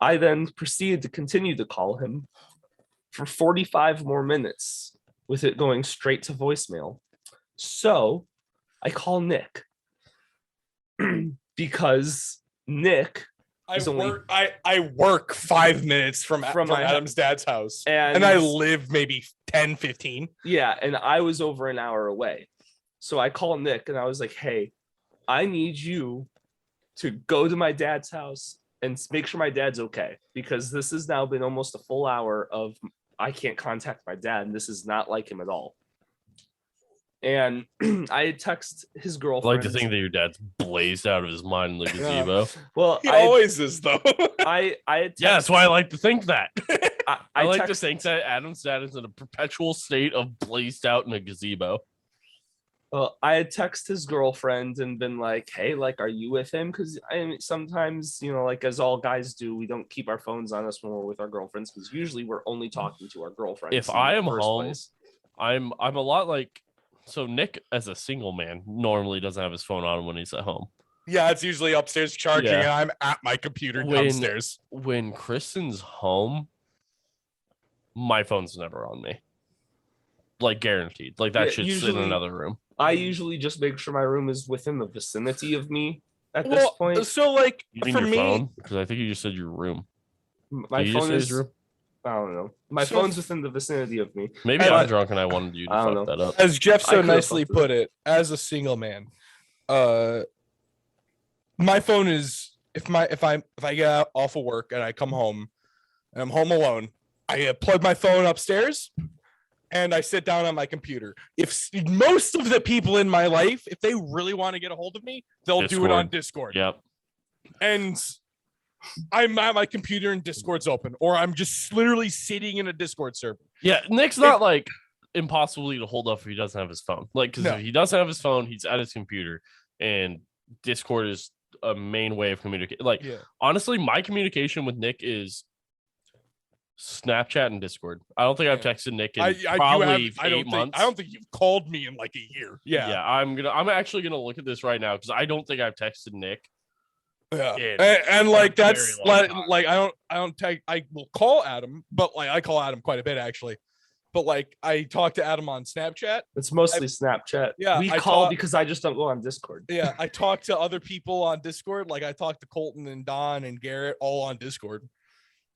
I then proceeded to continue to call him for 45 more minutes with it going straight to voicemail. So I call Nick because Nick
I
He's only-
work. I work 5 minutes from
my
Adam's dad's house,
and,
and I live maybe 10, 15.
yeah, and I was over an hour away. So I called Nick and I was like, hey, I need you to go to my dad's house and make sure my dad's okay, because this has now been almost a full hour of I can't contact my dad, and this is not like him at all. And I had texted his
I
girlfriend.
like to think that your dad's blazed out of his mind in the gazebo.
Well,
He
I
always is though.
had
Yeah, that's why I like to think that.
I
I like to
text-
think that Adam's dad is in a perpetual state of blazed out in a gazebo.
I had texted his girlfriend and been like, hey, like, are you with him? Because I mean, sometimes, you know, like as all guys do, we don't keep our phones on us when we're with our girlfriends because usually we're only talking to our girlfriends.
If
in
I
the
am
first
home,
place.
I'm a lot like so Nick as a single man normally doesn't have his phone on when he's at home.
Yeah, it's usually upstairs charging,
Yeah.
and I'm at my computer
When-
downstairs.
When Kristen's home, my phone's never on me. Like guaranteed. Like that
Yeah,
should sit in
usually-
another room.
I usually just make sure my room is within the vicinity of me at this
Well,
point.
so like
You mean
for
your
me,
phone? Because I think you just said your room.
My
Did you just
phone
say his
is,
room?
I don't know. My
So-
phone's within the vicinity of me.
Maybe
I
I'm
like-
drunk and I wanted you to
I don't
fuck that up.
as Jeff
I
so
could've
nicely
fucked it
put it, as a single man, my phone is if I get out off of work and I come home and I'm home alone, I plug my phone upstairs and I sit down on my computer. Most of the people in my life, if they really want to get a hold of me, they'll do it on Discord.
Yep.
And I'm at my computer and Discord's open, or I'm just literally sitting in a Discord server.
Yeah, Nick's not like impossibly to hold up if he doesn't have his phone. Like, because
No.
if he doesn't have his phone, he's at his computer, and Discord is a main way of communicating. Like,
Yeah.
honestly, my communication with Nick is Snapchat and Discord. I don't think I've
Yeah.
texted Nick in
I
probably
I don't
8
think
months.
I don't think you've called me in like a year. Yeah.
I'm actually gonna look at this right now because I don't think I've texted Nick
Yeah,
in
and like
a very
that's
long time.
like I don't take I will call Adam, but like I call Adam quite a bit actually. But like I talk to Adam on Snapchat.
It's mostly Snapchat.
Yeah,
we
I
call
talk-
because I just don't go on Discord.
Yeah, I talk to other people on Discord. Like I talk to Colton and Don and Garrett all on Discord.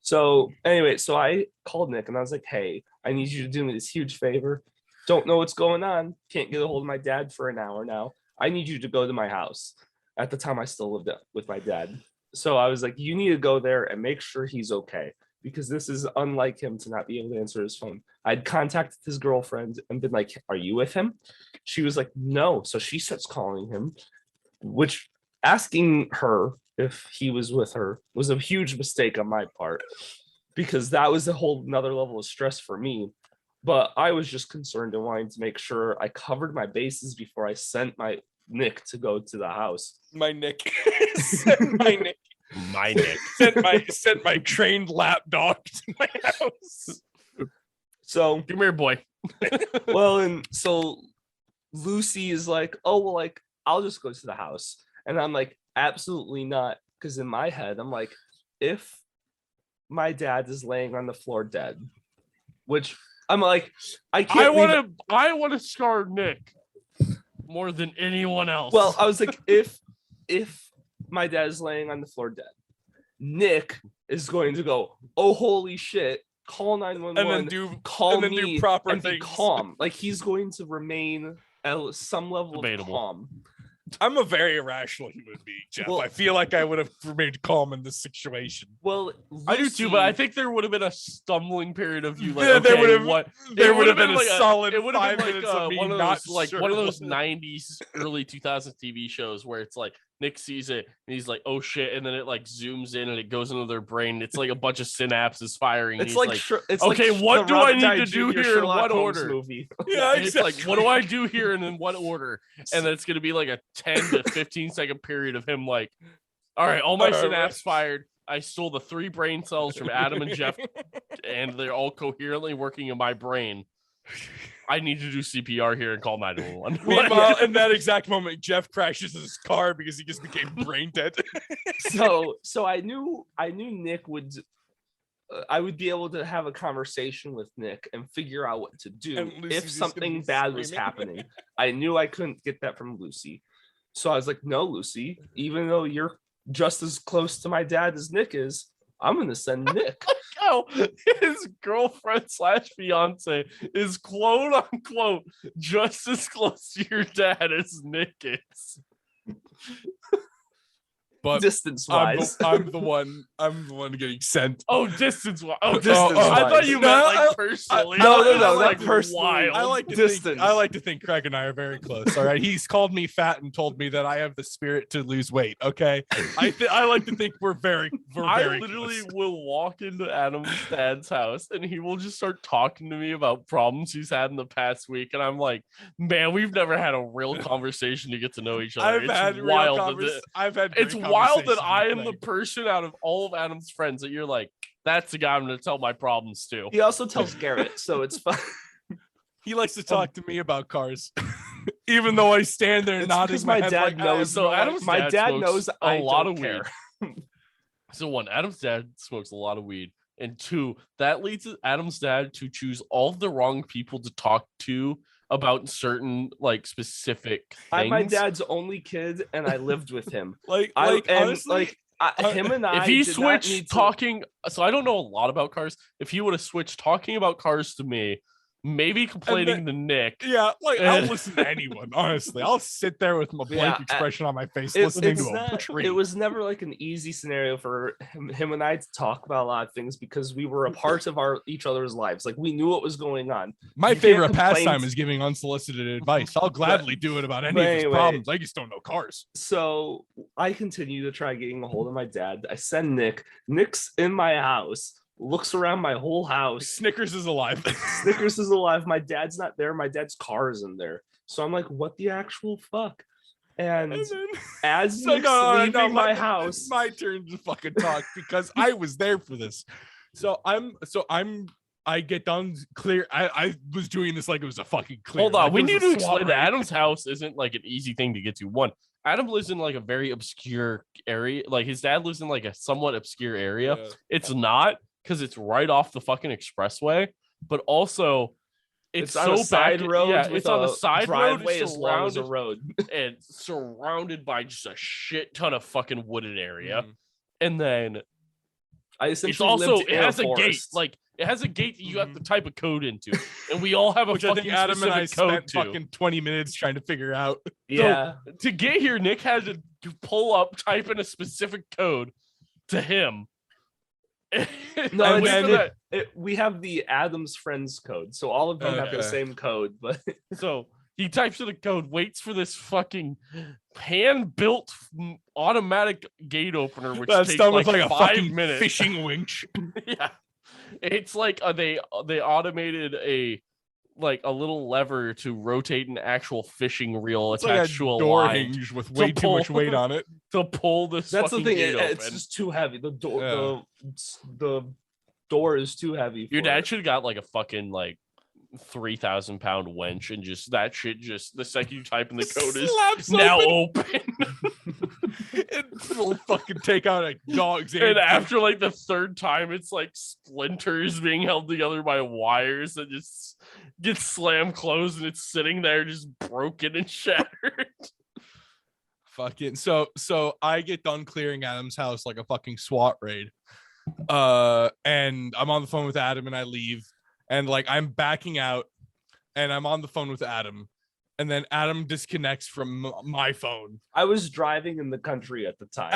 So anyway, so I called Nick and I was like, hey, I need you to do me this huge favor. Don't know what's going on. Can't get a hold of my dad for an hour now. I need you to go to my house. At the time, I still lived with my dad. So I was like, you need to go there and make sure he's okay, because this is unlike him to not be able to answer his phone. I'd contacted his girlfriend and been like, are you with him? She was like, no. So she starts calling him, which asking her if he was with her was a huge mistake on my part, because that was a whole another level of stress for me. But I was just concerned and wanting to make sure I covered my bases before I sent my Nick to go to the house.
My Nick, my Nick,
My Nick.
sent my trained lap dog to my house.
So
Come here, boy.
well, and so Lucy is like, oh well, like I'll just go to the house. And I'm like, absolutely not. Because in my head, I'm like, if my dad is laying on the floor dead, which I'm like, I can't.
I want to scar Nick more than anyone else.
Well, I was like, if my dad is laying on the floor dead, Nick is going to go, oh holy shit, call 911, call
and then
me,
do proper
and be
things.
calm. Like he's going to remain at some level
Debatable.
of calm.
I'm a very irrational human being, Jeff.
Well-
I feel like I would have remained calm in this situation.
Well,
I do too, but I
Lucy-
think there would have been a stumbling period of you like,
Yeah, there
okay,
would have-
what?
There
It
would have been a
like
solid
it would have
5
been
minutes
like
of me
one of
not
those like
sure
one of those
what-
90s early 2000s TV shows where it's like Nick sees it and he's like, oh shit, and then it like zooms in and it goes into their brain. It's like a bunch of synapses firing. And
It's
he's
like,
like,
it's
okay,
like
what
the
do I
Robert
need
Downey
to do
Jr.
here in
Sherlock
what
Holmes
order?
movie.
Yeah,
And it's like,
exactly.
what do I do here and in what order? And then it's gonna be like a 10 to 15 second period of him like, all right, all my synapses fired. I stole the 3 brain cells from Adam and Jeff, and they're all coherently working in my brain. I need to do CPR here and call 911.
Meanwhile, in that exact moment, Jeff crashes his car because he just became brain dead.
So I knew Nick would. I would be able to have a conversation with Nick and figure out what to do
And Lucy's
if
just gonna
something
be
bad was
screaming.
happening. I knew I couldn't get that from Lucy. So I was like, no, Lucy, even though you're just as close to my dad as Nick is, I'm going to send Nick.
Oh, his girlfriend slash fiance is quote unquote just as close to your dad as Nick is.
But
Distance
I'm
wise.
the one getting sent.
Oh, distance. Oh,
Distance
I thought
wise.
you
No,
meant
I-
like personally.
No,
I
no,
was
no,
like,
not personally.
wild.
Distance.
I like to think Craig and I are very close. All right, he's called me fat and told me that I have the spirit to lose weight. Okay, I like to think we're very
I literally
close.
will walk into Adam's dad's house and he will just start talking to me about problems he's had in the past week. And I'm like, man, we've never had a real conversation to get to know each other.
I've
It's
had
wild.
I've had.
It's
great
wild that
conversations
I
with
am the
Craig.
person out of all of Adam's friends that you're like, that's the guy I'm going to tell my problems to.
He also tells Garrett, so it's fine.
He likes to talk to me about cars, even though I stand there
It's
nodding
because
my
my
head
dad
like, I
knows.
have
So
no
Adam's
my
dad
dad
smokes
knows
a
I
lot
don't
of
care.
weed. So one, Adam's dad smokes a lot of weed. And 2, that leads Adam's dad to choose all of the wrong people to talk to about certain like specific things.
I'm my dad's only kid, and I lived with him.
like
And
honestly,
him and I.
If he
did not need
switched
to-
talking, so I don't know a lot about cars. If he would have switched talking about cars to me, maybe complaining to Nick.
yeah, like I'll listen to anyone. Honestly, I'll sit there with my blank
Yeah,
expression on my face,
It-
listening
it's
to a
not-
tree.
It was never like an easy scenario for him and I to talk about a lot of things because we were a part of each other's lives. Like we knew what was going on.
My
you can't
favorite
complain
pastime
to-
is giving unsolicited advice. I'll gladly do it about any of his
anyway.
problems. I just don't know cars.
So I continue to try getting a hold of my dad. I send Nick. Nick's in my house, looks around my whole house.
Snickers is alive.
Snickers is alive. My dad's not there. My dad's car is in there. So I'm like, what the actual fuck? And
And then-
as
So
Nick's leaving my house,
It's my turn to fucking talk because I was there for this. I get done clear. I was doing this like it was a fucking clear.
Hold on,
like
we
it was
need
a
to
SWAT
explain that
raid.
Adam's house isn't like an easy thing to get to. One, Adam lives in like a very obscure area. Like his dad lives in like a somewhat obscure area.
Yeah.
It's not because it's right off the fucking expressway, but also it's
on
so
a side
back.
road.
Yeah,
with
it's on the
a
side road.
driveway
It's
as long as a
surrounded
road.
and surrounded by just a shit ton of fucking wooded area.
Mhm.
And then
I
it's
essentially
also
lived
it
in
has a gate.
forest.
Like it has a gate that you have
Mhm.
to type a code into, and we all have a
Which I
fucking
think Adam and I
specific code
spent
to.
fucking 20 minutes trying to figure out.
yeah.
To get here, Nick had to pull up, type in a specific code to him.
No,
And
it's,
wait for that.
we have the Adams Friends code, so all of them have the
Okay.
same code. But
So he types in the code, waits for this fucking hand-built automatic gate opener, which
That's
takes
done
like,
with like a
5
fucking
minutes.
fishing winch.
Yeah, it's like they automated a little lever to rotate an actual fishing reel
It's like a
attached to a
door
line
hinge with way too
pull-
much weight on it.
to pull this.
that's the
fucking
thing.
gate
It's
open.
just too heavy. The door,
Yeah.
the door is too heavy.
Your
for
dad
it.
should have got like a fucking 3,000-pound wench and just that shit. Just the second you type in the code is
Slaps
now
open.
open.
It will fucking take out a dog's
And
hand.
after like the third time, it's like splinters being held together by wires that just get slammed closed, and it's sitting there just broken and shattered.
Fucking so I get done clearing Adam's house like a fucking SWAT raid. And I'm on the phone with Adam and I leave, and like I'm backing out and I'm on the phone with Adam, and then Adam disconnects from my phone
I was driving in the country at the time.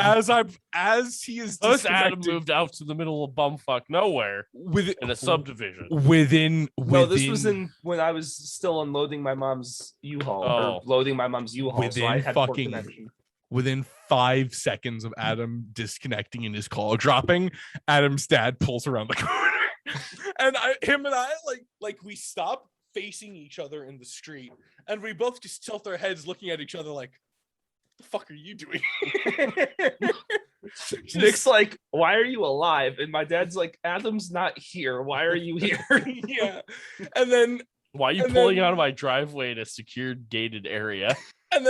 as he is
Us Adam
disconnecting
moved out to the middle of bumfuck nowhere in a subdivision.
within
No, this was in when I was still unloading my mom's U-Haul
Oh.
or loading my mom's U-Haul. So I
Within
had poor
fucking-
connection.
within 5 seconds of Adam disconnecting and his call dropping, Adam's dad pulls around the corner. And him and I like we stop facing each other in the street, and we both just tilt our heads looking at each other like, the fuck are you doing?
Nick's like, "Why are you alive?" And my dad's like, "Adam's not here. Why are you here?"
Yeah. And then
Why are you
And
pulling
then-
out of my driveway in a secured gated area?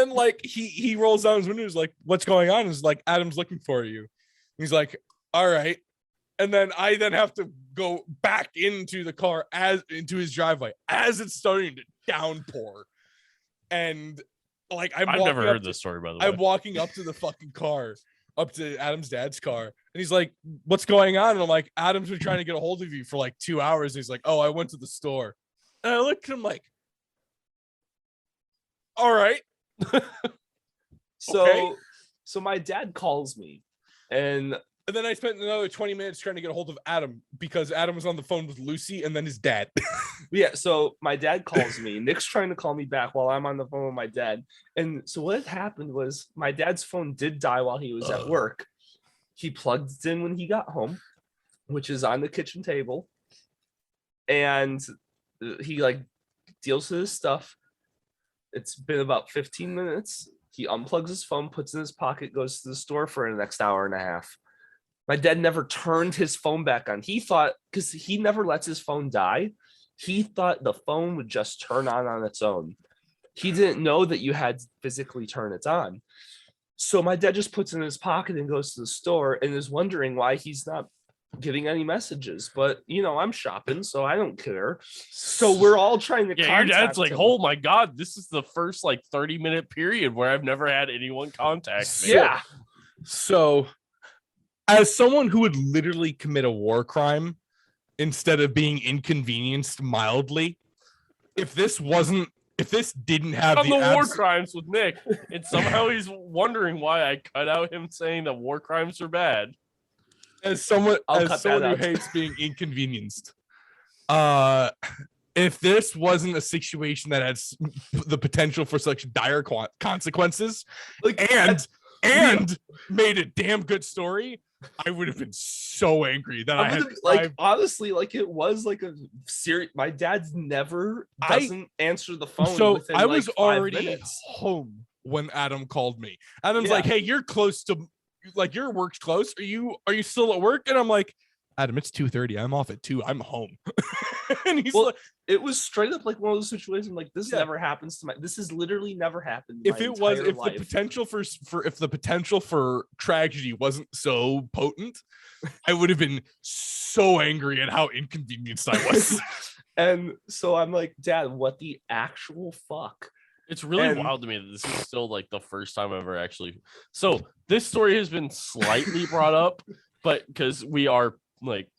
like he rolls down his window, he's like, what's going on? Is like, Adam's looking for you. He's like, all right. And then I have to go back into the car into his driveway as it's starting to downpour. And like
I've never heard this story, by the way.
I'm walking up to the fucking car, up to Adam's dad's car, and he's like, what's going on? And I'm like, Adam's been trying to get a hold of you for like 2 hours. And he's like, oh, I went to the store. And I look at him like, all right.
So,
Okay.
so my dad calls me, and
And then I spent another 20 minutes trying to get a hold of Adam because Adam was on the phone with Lucy and then his dad.
yeah, so my dad calls me. Nick's trying to call me back while I'm on the phone with my dad. And so what had happened was my dad's phone did die while he was at work. He plugged it in when he got home, which is on the kitchen table. And he like deals with his stuff. It's been about 15 minutes. He unplugs his phone, puts it in his pocket, goes to the store for the next hour and a half. My dad never turned his phone back on. He thought, because he never lets his phone die, he thought the phone would just turn on its own. He didn't know that you had to physically turn it on. So my dad just puts it in his pocket and goes to the store and is wondering why he's not getting any messages. But, you know, I'm shopping, so I don't care. So we're all trying to
Yeah, your dad's
contact
like,
him.
oh my god, this is the first like 30-minute period where I've never had anyone contact me.
Yeah.
So, as someone who would literally commit a war crime instead of being inconvenienced mildly, if this didn't have
On
the
the war crimes with Nick, and somehow he's wondering why I cut out him saying that war crimes are bad.
as someone
I'll
as
cut
someone
that
who
out.
hates being inconvenienced, if this wasn't a situation that had the potential for such dire consequences,
Like,
and made a damn good story, I would have been so angry that I had
like honestly, like it was like a serious. My dad's never doesn't answer the phone.
so
within,
I
like,
was
5
already
minutes.
home when Adam called me. Adam's
Yeah.
like, "Hey, you're close to, like, your work's close. Are you still at work?" And I'm like, Adam, it's 2:30. I'm off at 2. I'm home. And he's
Well,
like,
it was straight up like one of those situations like this
Yeah.
never happens to my. This has literally never happened. In
if
my
it was,
entire
if
life.
the potential if the potential for tragedy wasn't so potent, I would have been so angry at how inconvenienced I was.
And so I'm like, Dad, what the actual fuck?
It's really
And-
wild to me that this is still like the first time I've ever actually. So this story has been slightly brought up, but because we are like,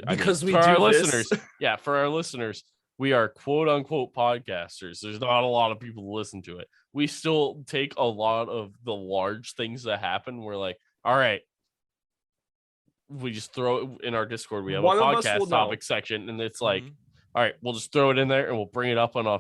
Because we
for our
do this.
listeners, yeah, for our listeners, we are quote unquote podcasters. There's not a lot of people to listen to it. We still take a lot of the large things that happen. We're like, all right, we just throw it in our Discord. We have
One
a
of us will
podcast
know.
topic section, and it's like,
Mhm.
all right, we'll just throw it in there and we'll bring it up on a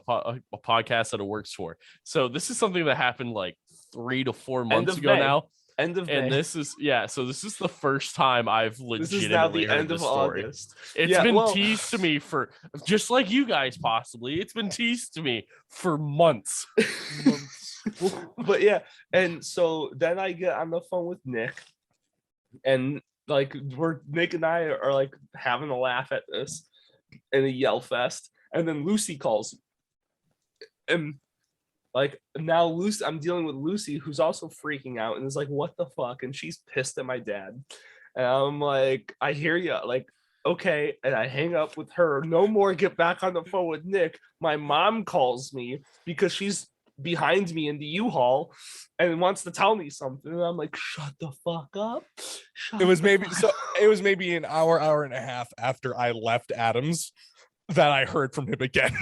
podcast that it works for. So this is something that happened like 3 to 4 months
of
ago
May.
now.
End of
And
May.
this is so this is the first time I've
This is now
legitimately
the
heard
end of
this story.
August.
It's
Yeah,
been
well-
teased to me for just like you guys possibly. It's been teased to me for months.
But yeah, and so then I get on the phone with Nick, and like Nick and I are like having a laugh at this in a yell fest, and then Lucy calls, and like now Lucy, I'm dealing with Lucy, who's also freaking out and is like, "What the fuck?" And she's pissed at my dad, and I'm like, "I hear you," like. Okay, and I hang up with her. No more get back on the phone with Nick. My mom calls me because she's behind me in the U-Haul and wants to tell me something. And I'm like, shut the fuck up.
It was
the
maybe
fuck
so.
up."
It was maybe an hour and a half after I left Adams that I heard from him again.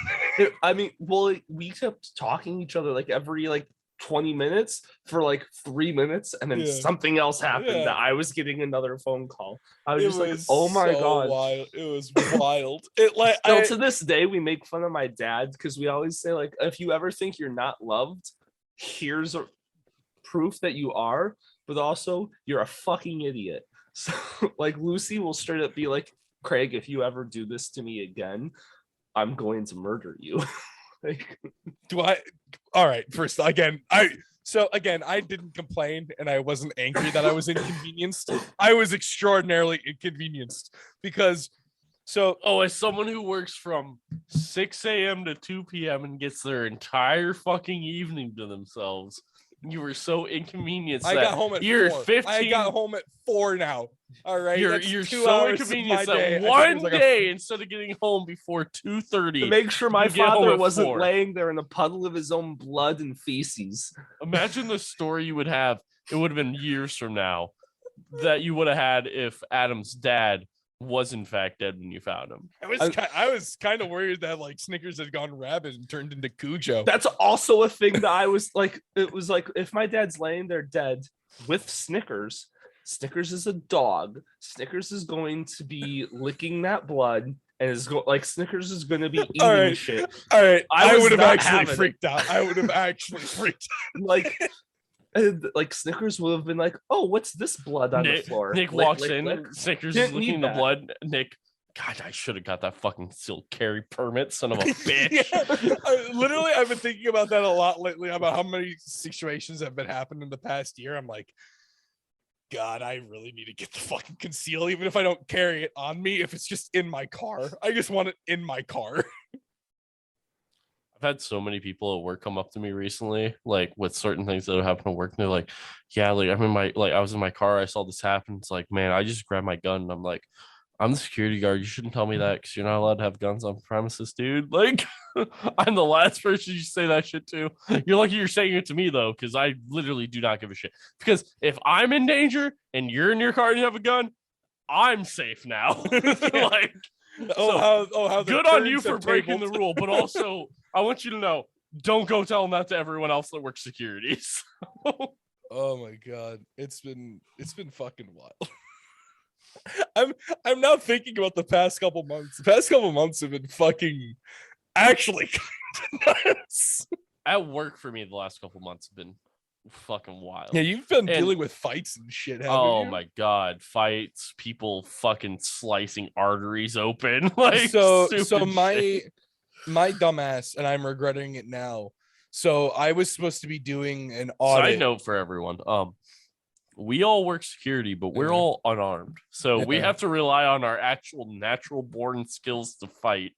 I mean, well, we kept talking to each other like every like 20 minutes for like 3 minutes, and then
Yeah.
something else happened
Yeah.
that I was getting another phone call. I was
It
just like,
was
oh my
so
god.
wild. It was wild. It like
Still to this day, we make fun of my dad because we always say, like, if you ever think you're not loved, here's a proof that you are, but also you're a fucking idiot. So like Lucy will straight up be like, Craig, if you ever do this to me again, I'm going to murder you. Like,
do I all right, first again, I didn't complain and I wasn't angry that I was inconvenienced. I was extraordinarily inconvenienced because
As someone who works from 6 a.m. to 2 p.m. and gets their entire fucking evening to themselves, you were so inconvenienced.
I
that
got home at
you're
4.
15.
I got home at 4 now. All right.
You're
That's 2
so
hours of my
inconvenienced
day.
that
I think it
one
was like a-
day instead of getting home before 2:30,
to make sure my
You get home
father
at
wasn't
4.
laying there in a puddle of his own blood and feces.
imagine the story you would have. It would have been years from now that you would have had if Adam's dad was in fact dead when you found him.
I was kind of worried that like Snickers had gone rabid and turned into Cujo.
That's also a thing that I was like, it was like, if my dad's laying there dead with Snickers, Snickers is a dog. Snickers is going to be licking that blood and is like Snickers is going to be eating
All right.
shit.
All right.
I
I
was
would have
not
actually
having it.
freaked out. I would have actually freaked out.
Like, and like Snickers would have been like, "Oh, what's this blood on the floor?"
Nick
Lick,
walks
lick,
in,
lick.
Snickers
Didn't
is
need
licking the
that.
blood. Nick, God, I should have got that fucking still carry permit, son of a bitch.
Yeah. Literally, I've been thinking about that a lot lately about how many situations have been happening in the past year. I'm like, God, I really need to get the fucking conceal, even if I don't carry it on me. If it's just in my car, I just want it in my car.
I've had so many people at work come up to me recently, like with certain things that have happened at work. And they're like, yeah, like I was in my car, I saw this happen. It's like, man, I just grabbed my gun. And I'm like, I'm the security guard. You shouldn't tell me that because you're not allowed to have guns on premises, dude. Like, I'm the last person you say that shit to. You're lucky you're saying it to me though, because I literally do not give a shit. Because if I'm in danger and you're in your car and you have a gun, I'm safe now. Like,
How the
good on
turns
you for
have
breaking the
tabled.
rule, but also I want you to know, don't go telling that to everyone else that works securities.
Oh my god, it's been fucking wild. I'm now thinking about the past couple months. The past couple months have been fucking actually kind of nuts.
At work for me, the last couple months have been fucking wild.
Yeah, you've been
And-
dealing with fights and shit. Haven't
Oh
you?
my god, fights, people fucking slicing arteries open. Like
so
stupid
my
shit.
my dumbass, and I'm regretting it now. So I was supposed to be doing an audit.
Side note for everyone, we all work security, but we're
Yeah.
all unarmed. So we
Yeah.
have to rely on our actual natural born skills to fight.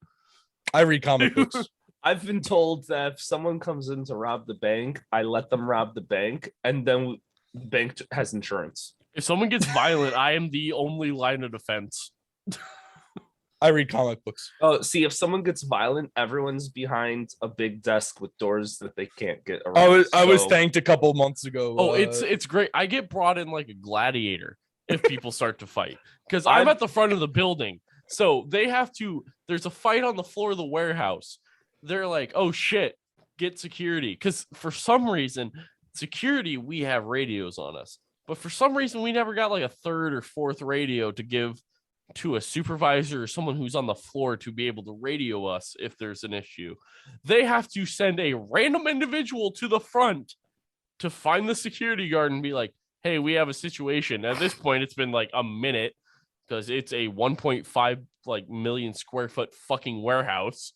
I read comic books.
I've been told that if someone comes in to rob the bank, I let them rob the bank, and then the bank has insurance.
If someone gets violent, I am the only line of defense.
I read comic books.
Oh, see, if someone gets violent, everyone's behind a big desk with doors that they can't get around.
I was
So-
thanked a couple months ago.
Oh, it's great. I get brought in like a gladiator if people start to fight because I'm at the front of the building. So they have to, there's a fight on the floor of the warehouse. They're like, oh shit, get security. Because for some reason, security, we have radios on us. But for some reason, we never got like a third or fourth radio to give to a supervisor or someone who's on the floor to be able to radio us if there's an issue. They have to send a random individual to the front to find the security guard and be like, hey, we have a situation. At this point, it's been like a minute because it's a 1.5 like million square foot fucking warehouse.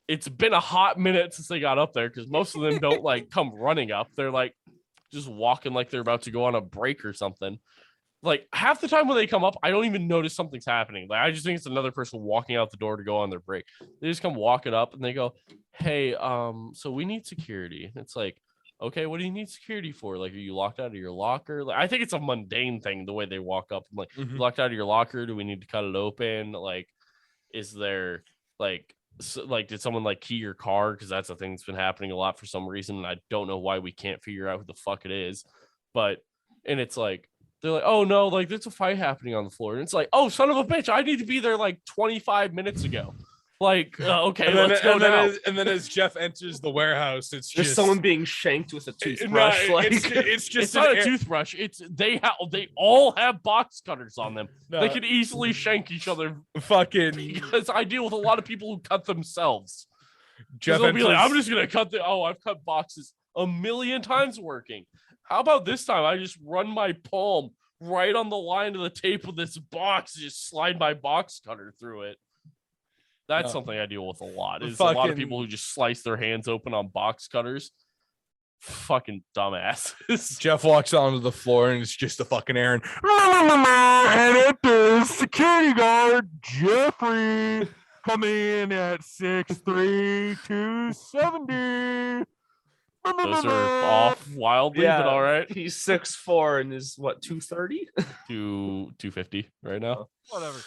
It's been a hot minute since they got up there because most of them don't like come running up. They're like just walking like they're about to go on a break or something. Like half the time when they come up, I don't even notice something's happening. Like I just think it's another person walking out the door to go on their break. They just come walking up and they go, hey, so we need security. It's like, okay, what do you need security for? Like, are you locked out of your locker? Like, I think it's a mundane thing the way they walk up. I'm like,
Mhm.
you locked out of your locker? Do we need to cut it open? Like, is there like, did someone like key your car? Because that's a thing that's been happening a lot for some reason. And I don't know why we can't figure out who the fuck it is. But, and it's like, they're like, oh no, like there's a fight happening on the floor. And it's like, oh, son of a bitch, I need to be there like 25 minutes ago. Like, okay, let's go now.
And then as Jeff enters the warehouse, it's
There's
just
someone being shanked with a toothbrush.
it's just
It's not a toothbrush. It's they all have box cutters on them. They could easily shank each other
fucking
because I deal with a lot of people who cut themselves.
Jeff
They'll be like,
enters-
I'm just gonna cut I've cut boxes a million times working. How about this time I just run my palm right on the line of the tape of this box, just slide my box cutter through it. That's something I deal with a lot. Is a lot of people who just slice their hands open on box cutters. Fucking dumbasses.
Jeff walks onto the floor and it's just a fucking Aaron. And enters security guard Jeffrey coming in at 6'3", 270.
Those are off wildly, but all right.
He's 6'4" and is what, 230?
250 right now.
Whatever.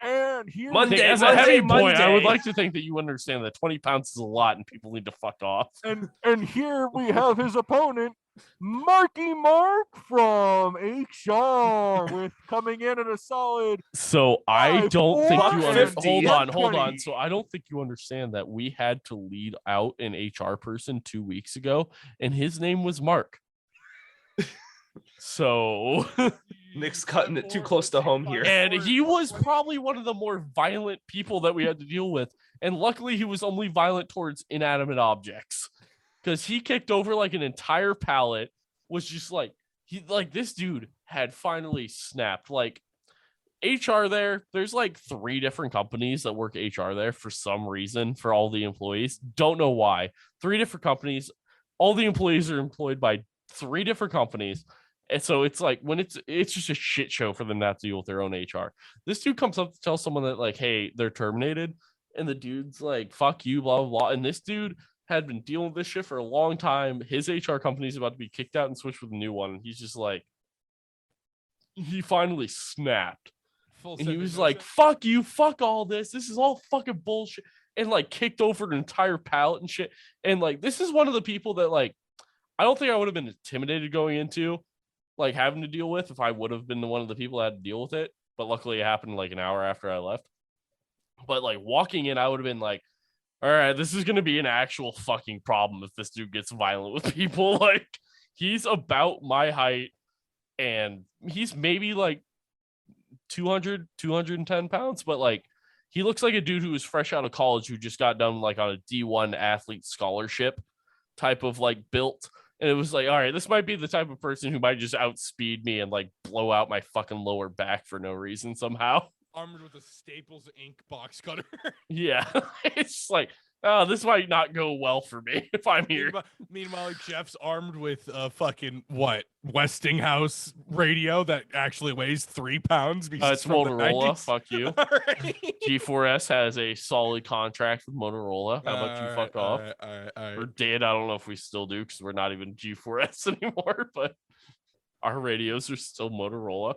And here
Monday,
As a heavy boy, I would
Monday.
like to think that you understand that 20 pounds is a lot and people need to fuck off.
and here we have his opponent, Marky Mark from HR, with coming in at a solid.
So I don't think you
$4.50.
hold on. So I don't think you understand that we had to lead out an HR person 2 weeks ago, and his name was Mark. So
Nick's cutting it too close to home here.
and he was probably one of the more violent people that we had to deal with. And luckily he was only violent towards inanimate objects. Because he kicked over like an entire pallet, was just like this dude had finally snapped. Like HR there's like 3 different companies that work HR there for some reason for all the employees. Don't know why. 3 different companies. All the employees are employed by 3 different companies. And so it's like when it's just a shit show for them to have to deal with their own HR. This dude comes up to tell someone that like, hey, they're terminated. And the dude's like, fuck you, blah, blah, blah. And this dude had been dealing with this shit for a long time. His HR company's about to be kicked out and switched with a new one. And he's just like, he finally snapped. And he was like, fuck you, fuck all this. This is all fucking bullshit. And like kicked over an entire pallet and shit. And like, this is one of the people that like, I don't think I would have been intimidated going into like having to deal with if I would have been one of the people that had to deal with it. But luckily it happened like an hour after I left. But like walking in, I would have been like, all right, this is going to be an actual fucking problem if this dude gets violent with people. Like he's about my height and he's maybe like 200, 210 pounds, but like he looks like a dude who was fresh out of college who just got done like on a D1 athlete scholarship type of like built. And it was like, all right, this might be the type of person who might just outspeed me and like blow out my fucking lower back for no reason somehow.
Armored with a Staples ink box cutter.
Yeah. It's like, Oh, this might not go well for me if I'm here.
Meanwhile, Jeff's armed with a fucking Westinghouse radio that actually weighs 3 pounds because
It's
from the
Motorola.
90s.
Fuck you.
Alright.
G4S has a solid contract with Motorola. How about you fuck off?
All
Or
right.
did. I don't know if we still do because we're not even G4S anymore, but our radios are still Motorola.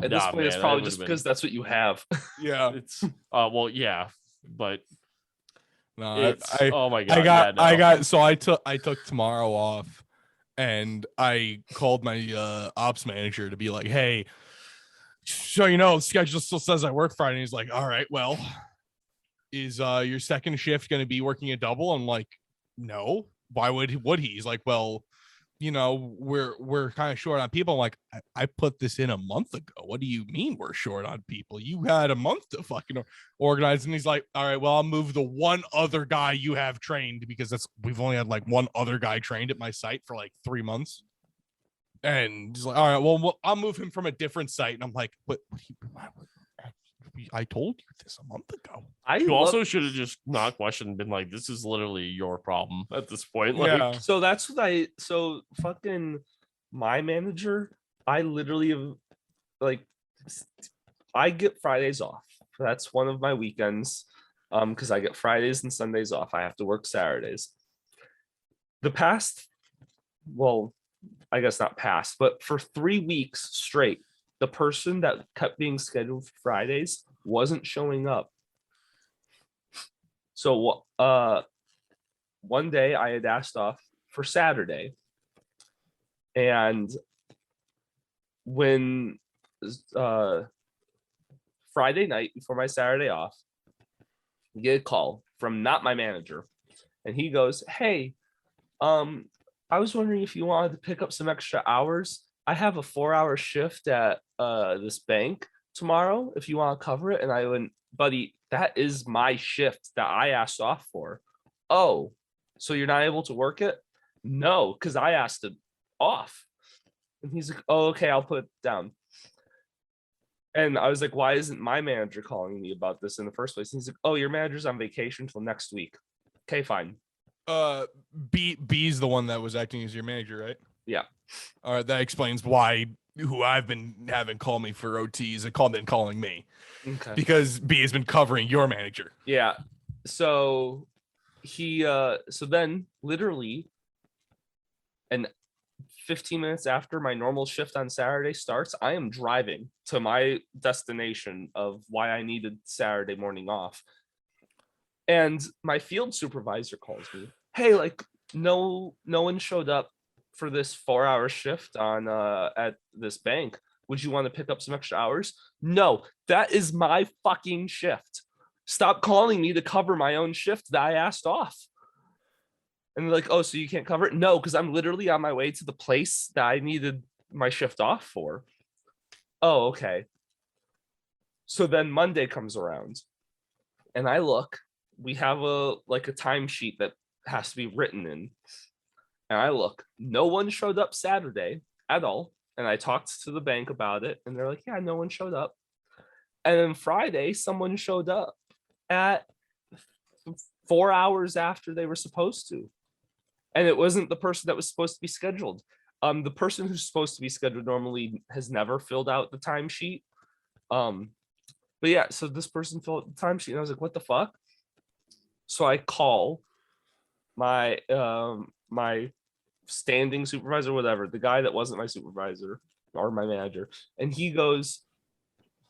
At this point, it's
that
probably
would've
just
been-
because that's what you have.
Yeah.
it's well, yeah, but
No,
it's
I
oh my god,
I took tomorrow off, and I called my ops manager to be like, hey, so schedule still says I work Friday. And he's like, all right, well, is your second shift going to be working a double? I'm like, no. Why would he? He's like, well, we're kind of short on people. I'm like, I put this in a month ago. What do you mean we're short on people? You had a month to fucking organize. And he's like, all right, well, I'll move the one other guy you have trained, because we've only had like one other guy trained at my site for like 3 months. And he's like, all right, well, I'll move him from a different site. And I'm like, what I told you this a month ago.
You also should have just not questioned and been like, this is literally your problem at this point. Like,
Yeah.
So that's what fucking my manager, I literally have, like, I get Fridays off. That's one of my weekends. Because I get Fridays and Sundays off. I have to work Saturdays. The past, well, I guess not past, but for 3 weeks straight, the person that kept being scheduled for Fridays wasn't showing up. So one day I had asked off for Saturday. And when Friday night before my Saturday off, I get a call from not my manager. And he goes, hey, I was wondering if you wanted to pick up some extra hours. I have a 4-hour shift at this bank tomorrow if you want to cover it. And I went, buddy, that is my shift that I asked off for. Oh, so you're not able to work it? No, because I asked it off. And he's like, oh, okay, I'll put it down. And I was like, why isn't my manager calling me about this in the first place? And he's like, oh, your manager's on vacation until next week. Okay, fine.
B's the one that was acting as your manager, right?
Yeah.
All right, that explains why who I've been having call me for OTs and been calling me.
Okay.
Because B has been covering your manager.
Yeah. So so then literally, and 15 minutes after my normal shift on Saturday starts, I am driving to my destination of why I needed Saturday morning off. And my field supervisor calls me, hey, like no one showed up for this 4-hour shift on at this bank. Would you want to pick up some extra hours? No, that is my fucking shift. Stop calling me to cover my own shift that I asked off. And they're like, oh, so you can't cover it? No, because I'm literally on my way to the place that I needed my shift off for. Oh, okay. So then Monday comes around and I look, we have a timesheet that has to be written in. And I look, no one showed up Saturday at all. And I talked to the bank about it and they're like, yeah, no one showed up. And then Friday, someone showed up at 4 hours after they were supposed to. And it wasn't the person that was supposed to be scheduled. The person who's supposed to be scheduled normally has never filled out the timesheet. But yeah, so this person filled out the timesheet and I was like, what the fuck? So I call my my standing supervisor, whatever, the guy that wasn't my supervisor or my manager, and he goes,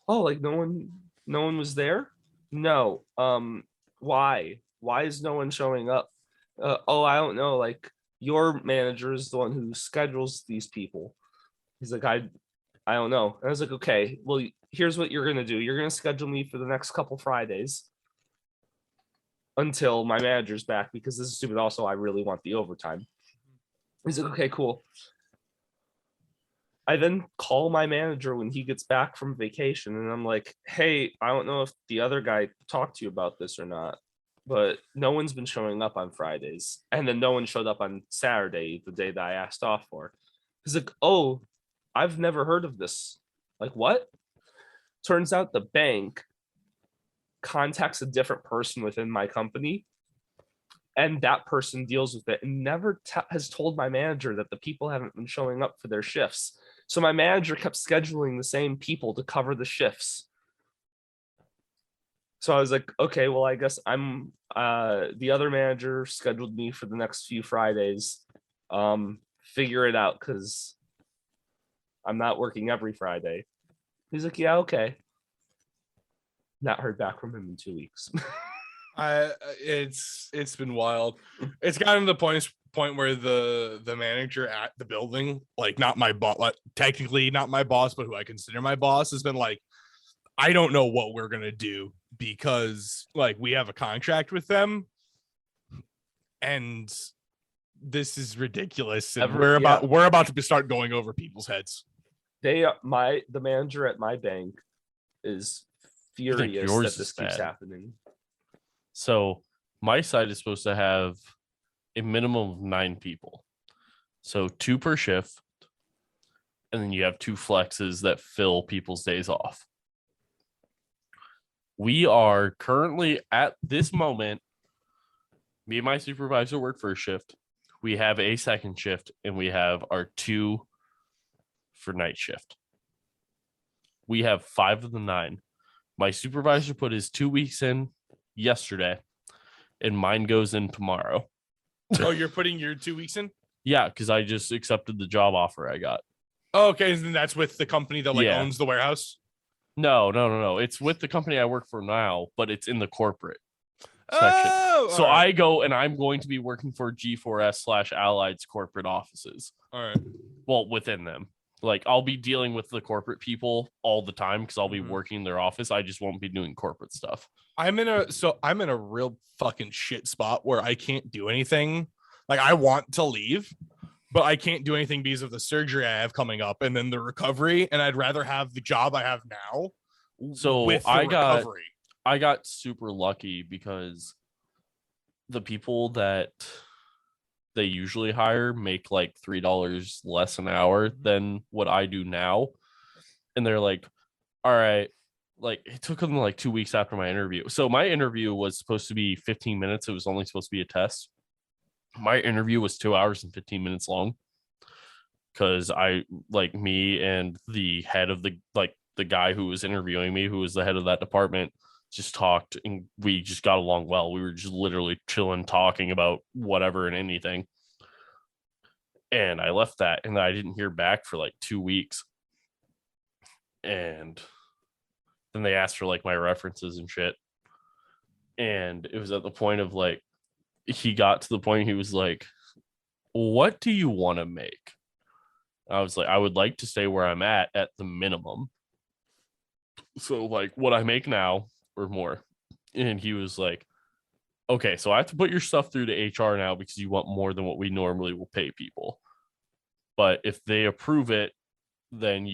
oh, like no one was there? No. Why is no one showing up? Oh, I don't know, like your manager is the one who schedules these people. He's like, I don't know. And I was like, okay, well, here's what you're gonna do. You're gonna schedule me for the next couple Fridays until my manager's back, because this is stupid. Also, I really want the overtime. He's like, okay, cool. I then call my manager when he gets back from vacation and I'm like, hey, I don't know if the other guy talked to you about this or not, but no one's been showing up on Fridays. And then no one showed up on Saturday, the day that I asked off for. He's like, oh, I've never heard of this. Like, what? Turns out the bank contacts a different person within my company, and that person deals with it and never has told my manager that the people haven't been showing up for their shifts. So my manager kept scheduling the same people to cover the shifts. So I was like, okay, well, I guess I'm the other manager scheduled me for the next few Fridays. Figure it out, because I'm not working every Friday. He's like, yeah, okay. Not heard back from him in 2 weeks.
It's been wild. It's gotten to the point where the manager at the building, like not my boss, like, technically not my boss, but who I consider my boss, has been like, I don't know what we're gonna do, because like we have a contract with them, and this is ridiculous, and we're about to start going over people's heads.
The manager at my bank is furious that this keeps happening.
So my site is supposed to have a minimum of 9 people. So 2 per shift. And then you have 2 flexes that fill people's days off. We are currently at this moment, me and my supervisor work first shift. We have a second shift, and we have our 2 for night shift. We have 5 of the 9. My supervisor put his 2 weeks in yesterday, and mine goes in tomorrow.
Oh, you're putting your 2 weeks in?
Yeah, because I just accepted the job offer I got.
Oh, okay, and that's with the company that owns the warehouse?
No. It's with the company I work for now, but it's in the corporate section. So I go, and I'm going to be working for G4S/Allied's corporate offices.
All right.
Well, within them. Like, I'll be dealing with the corporate people all the time because I'll be working their office. I just won't be doing corporate stuff. I'm in a real fucking shit spot where I can't do anything. Like, I want to leave, but I can't do anything because of the surgery I have coming up and then the recovery. And I'd rather have the job I have now. So I got super lucky because the people that they usually hire make like $3 less an hour than what I do now. And they're like, all right, like it took them like 2 weeks after my interview. So my interview was supposed to be 15 minutes. It was only supposed to be a test. My interview was 2 hours and 15 minutes long because me and the head of the guy who was interviewing me, who was the head of that department, just talked, and we just got along well. We were just literally chilling, talking about whatever and anything. And I left that, and I didn't hear back for like 2 weeks. And then they asked for like my references and shit. And it was at the point of like, he got to the point, he was like, what do you want to make? I was like, I would like to stay where I'm at the minimum. So like what I make now or more. And he was like, okay, so I have to put your stuff through to HR now because you want more than what we normally will pay people. But if they approve it, then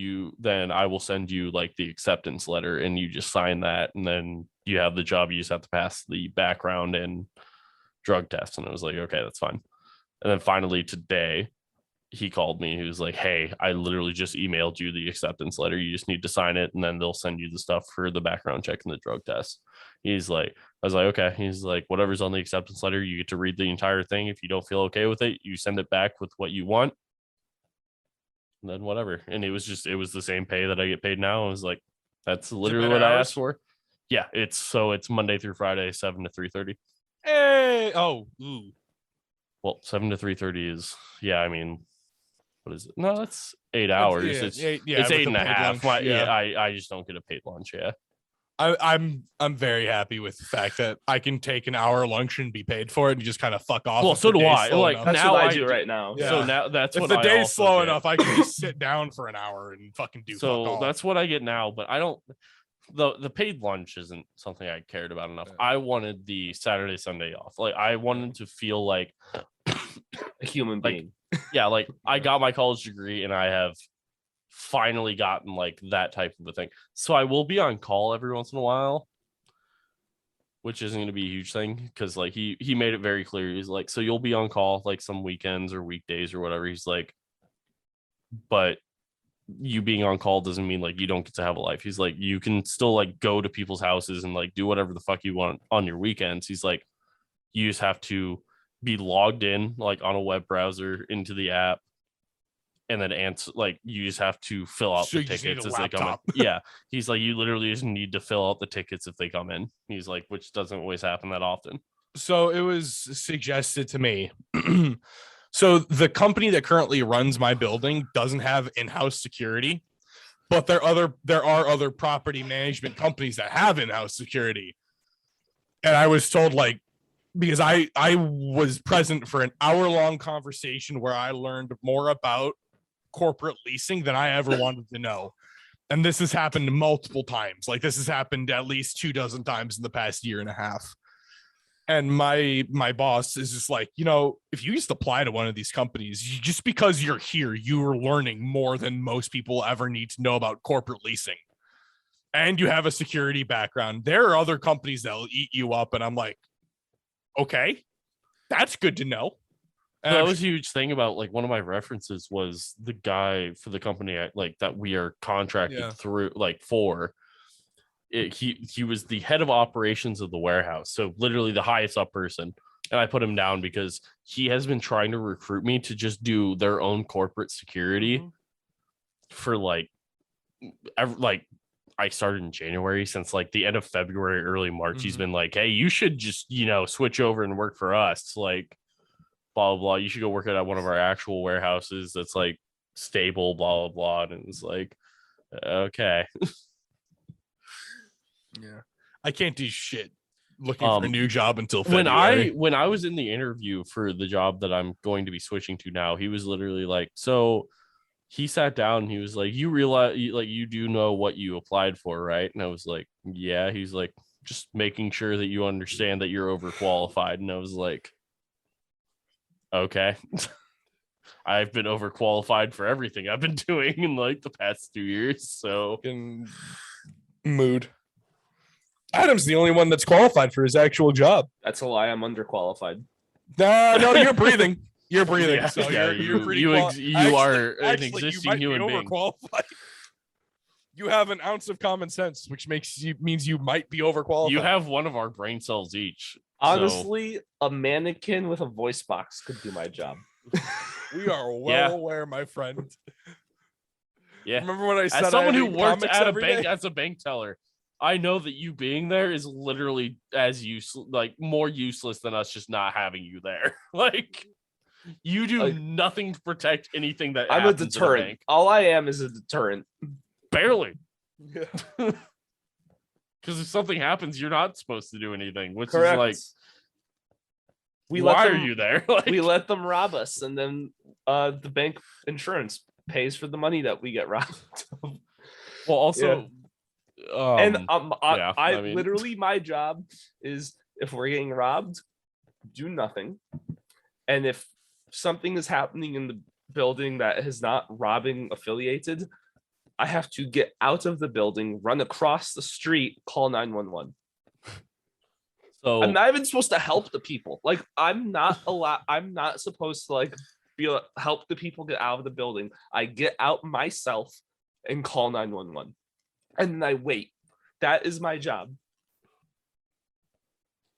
I will send you like the acceptance letter and you just sign that, and then you have the job. You just have to pass the background and drug test. And I was like, okay, that's fine. And then finally today he called me. He was like, hey, I literally just emailed you the acceptance letter. You just need to sign it, and then they'll send you the stuff for the background check and the drug test. He's like, I was like, okay. He's like, whatever's on the acceptance letter, you get to read the entire thing. If you don't feel okay with it, you send it back with what you want. And then whatever. And it was the same pay that I get paid now. I was like, that's literally what I asked for. Yeah, it's Monday through Friday, 7 to 3:30.
Hey, oh, ooh.
Well, 7 to 3:30 is, yeah, I mean, what is it? No, that's 8 hours. It's 8.5. I just don't get a paid lunch. Yeah.
I'm very happy with the fact that I can take an hour lunch and be paid for it and just kind of fuck off.
Well, so do I. Like
that's
now
what I do right now.
Yeah.
So now that's
if
what
the
I
day's
also
slow
get.
enough, I can just sit down for an hour and fucking do.
So that's what I get now. But I don't. The paid lunch isn't something I cared about enough. I wanted the Saturday, Sunday off. Like I wanted to feel like
a human being.
Yeah, like I got my college degree and I have finally gotten like that type of a thing. So I will be on call every once in a while, which isn't going to be a huge thing because like he made it very clear. He's like, so you'll be on call like some weekends or weekdays or whatever. He's like, but you being on call doesn't mean like you don't get to have a life. He's like, you can still like go to people's houses and like do whatever the fuck you want on your weekends. He's like, you just have to be logged in like on a web browser into the app, and then answer, like you just have to fill out
So
the
you just need
tickets
a
as they come in.
laptop.
Yeah. He's like, you literally just need to fill out the tickets if they come in. He's like, which doesn't always happen that often.
So it was suggested to me. So the company that currently runs my building doesn't have in-house security, but there are other property management companies that have in-house security. And I was told, like, because I was present for an hour-long conversation where I learned more about corporate leasing than I ever wanted to know. And this has happened multiple times. Like, this has happened at least 24 times in the past year and a half. And my boss is just like, if you just apply to one of these companies, just because you're here, you are learning more than most people ever need to know about corporate leasing. And you have a security background. There are other companies that'll eat you up. And I'm like, okay, that's good to know.
And that was a huge thing about like one of my references was the guy for the company like that we are contracted through like for. He was the head of operations of the warehouse, so literally the highest up person, and I put him down because he has been trying to recruit me to just do their own corporate security for like I started in January. Since like the end of February, early March, he's been like, hey, you should just switch over and work for us, like blah blah blah, you should go work at one of our actual warehouses that's like stable, blah blah blah. And it was like, okay.
Yeah, I can't do shit looking for a new job until
February. When I was in the interview for the job that I'm going to be switching to now, he was literally like, so he sat down and he was like, you realize like you do know what you applied for, right? And I was like, yeah. He's like, just making sure that you understand that you're overqualified. And I was like, okay. I've been overqualified for everything I've been doing in like the past 2 years. So
in mood. Adam's the only one that's qualified for his actual job.
That's a lie. I'm underqualified.
No, you're breathing. You're breathing.
Yeah,
so
yeah,
you're pretty
you are an existing human being.
Overqualified. You have an ounce of common sense, which means you might be overqualified.
You have one of our brain cells each.
Honestly, a mannequin with a voice box could do my job.
We are well aware, my friend.
Yeah.
Remember when I said
as someone who worked at a bank
day?
as a bank teller, I know that you being there is literally as useless, like more useless than us just not having you there. Like you do nothing to protect anything that
I'm a deterrent. All I am is a deterrent.
Barely. Yeah. Because if something happens, you're not supposed to do anything, which
Correct.
is like, why are you there? Like,
we let them rob us, and then the bank insurance pays for the money that we get robbed.
Well, also,
I mean, literally my job is if we're getting robbed, do nothing, and if something is happening in the building that is not robbing affiliated, I have to get out of the building, run across the street, call 911. So I'm not even supposed to help the people. Like I'm not supposed to like help the people get out of the building. I get out myself and call 911. And then I wait. That is my job.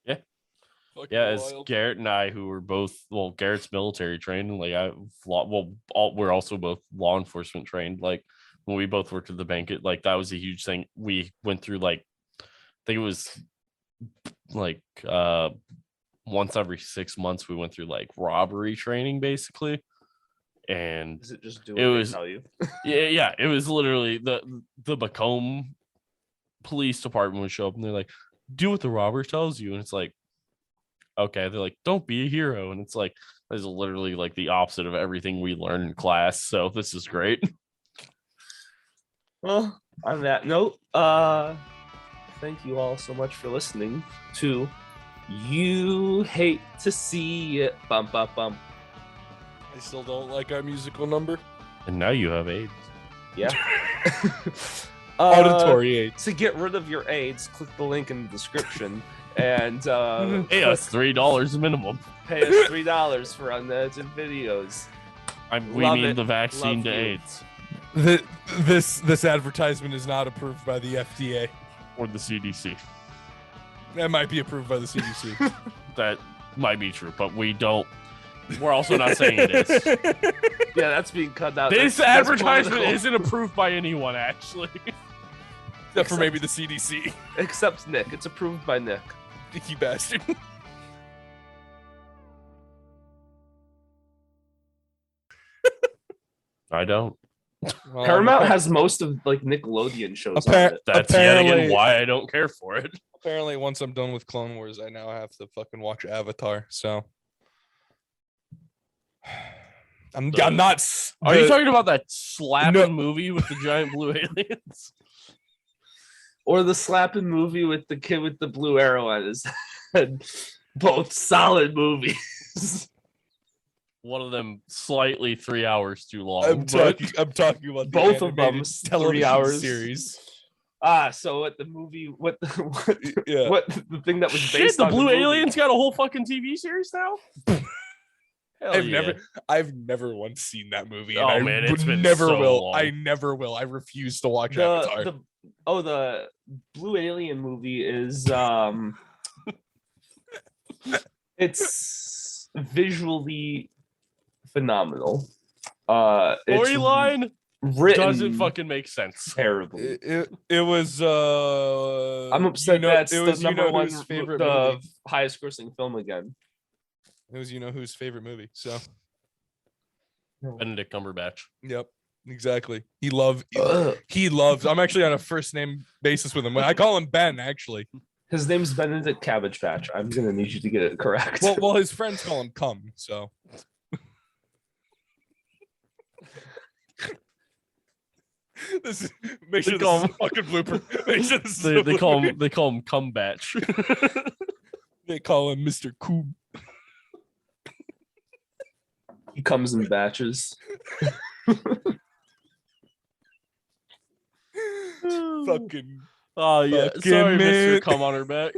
Yeah. Yeah, as Garrett and I, who were both, Garrett's military trained, and like we're also both law enforcement trained. Like when we both worked at the bank, that was a huge thing. We went through I think it was once every 6 months we went through robbery training basically. And
is it just do what they tell you?
yeah, it was literally the Macomb police department would show up and they're like, do what the robber tells you, and it's like, okay. They're like, don't be a hero, and it's like, this is literally the opposite of everything we learned in class, so this is great.
Well, on that note, thank you all so much for listening to You Hate to See It. Bump, bump, bump.
I still don't like our musical number.
And now you have AIDS.
Yeah.
Auditory AIDS.
To get rid of your AIDS, click the link in the description and
pay us $3 minimum.
Pay us $3 for unedited videos.
We mean the vaccine to AIDS.
This advertisement is not approved by the FDA.
Or the CDC.
That might be approved by the CDC.
That might be true, but we don't. We're also not saying it is.
Yeah, that's being cut out.
This
That's
advertisement
political.
isn't approved by anyone, actually.
Except for maybe the CDC.
Except Nick. It's approved by Nick.
Dicky bastard.
I don't.
Well,
Paramount has most of like Nickelodeon shows on it.
That's yet again
Apparently-
why I don't care for it.
Apparently, once I'm done with Clone Wars, I now have to fucking watch Avatar. So I'm not.
Are you talking about that slapping
No.
movie with the giant blue aliens?
Or the slapping movie with the kid with the blue arrow on his head. Both solid movies.
One of them slightly 3 hours too long.
I'm
but
talking about the
Both of them
animated
3
television
hours.
series.
So what the movie? What the,
Yeah.
what the thing that was
shit,
based
the
on
blue
movie.
aliens got a whole fucking TV series now. Hell
I've never once seen that movie.
Oh,
And I
man, it's been
never
so
will.
long.
I never will. I refuse to watch Avatar.
The blue alien movie is it's visually phenomenal. It's
Storyline
written
doesn't fucking make sense.
terribly.
It was.
I'm upset that's
it was
the number one,
whose favorite
the
movie.
highest grossing film again.
It was whose favorite movie. So
Benedict Cumberbatch.
yep, exactly. He loves.
Ugh.
I'm actually on a first name basis with him. I call him Ben actually.
His name's Benedict Cabbage Patch. I'm gonna need you to get it correct.
Well, his friends call him Cum. So. This is, make sure
They call
this is a fucking blooper. Make sure this is a
They call
blooper.
him Cumbatch.
They call him Mr. Coob.
he comes in batches.
Fucking
Oh yeah,
Fucking
sorry, Mr.
man.
Come on her back.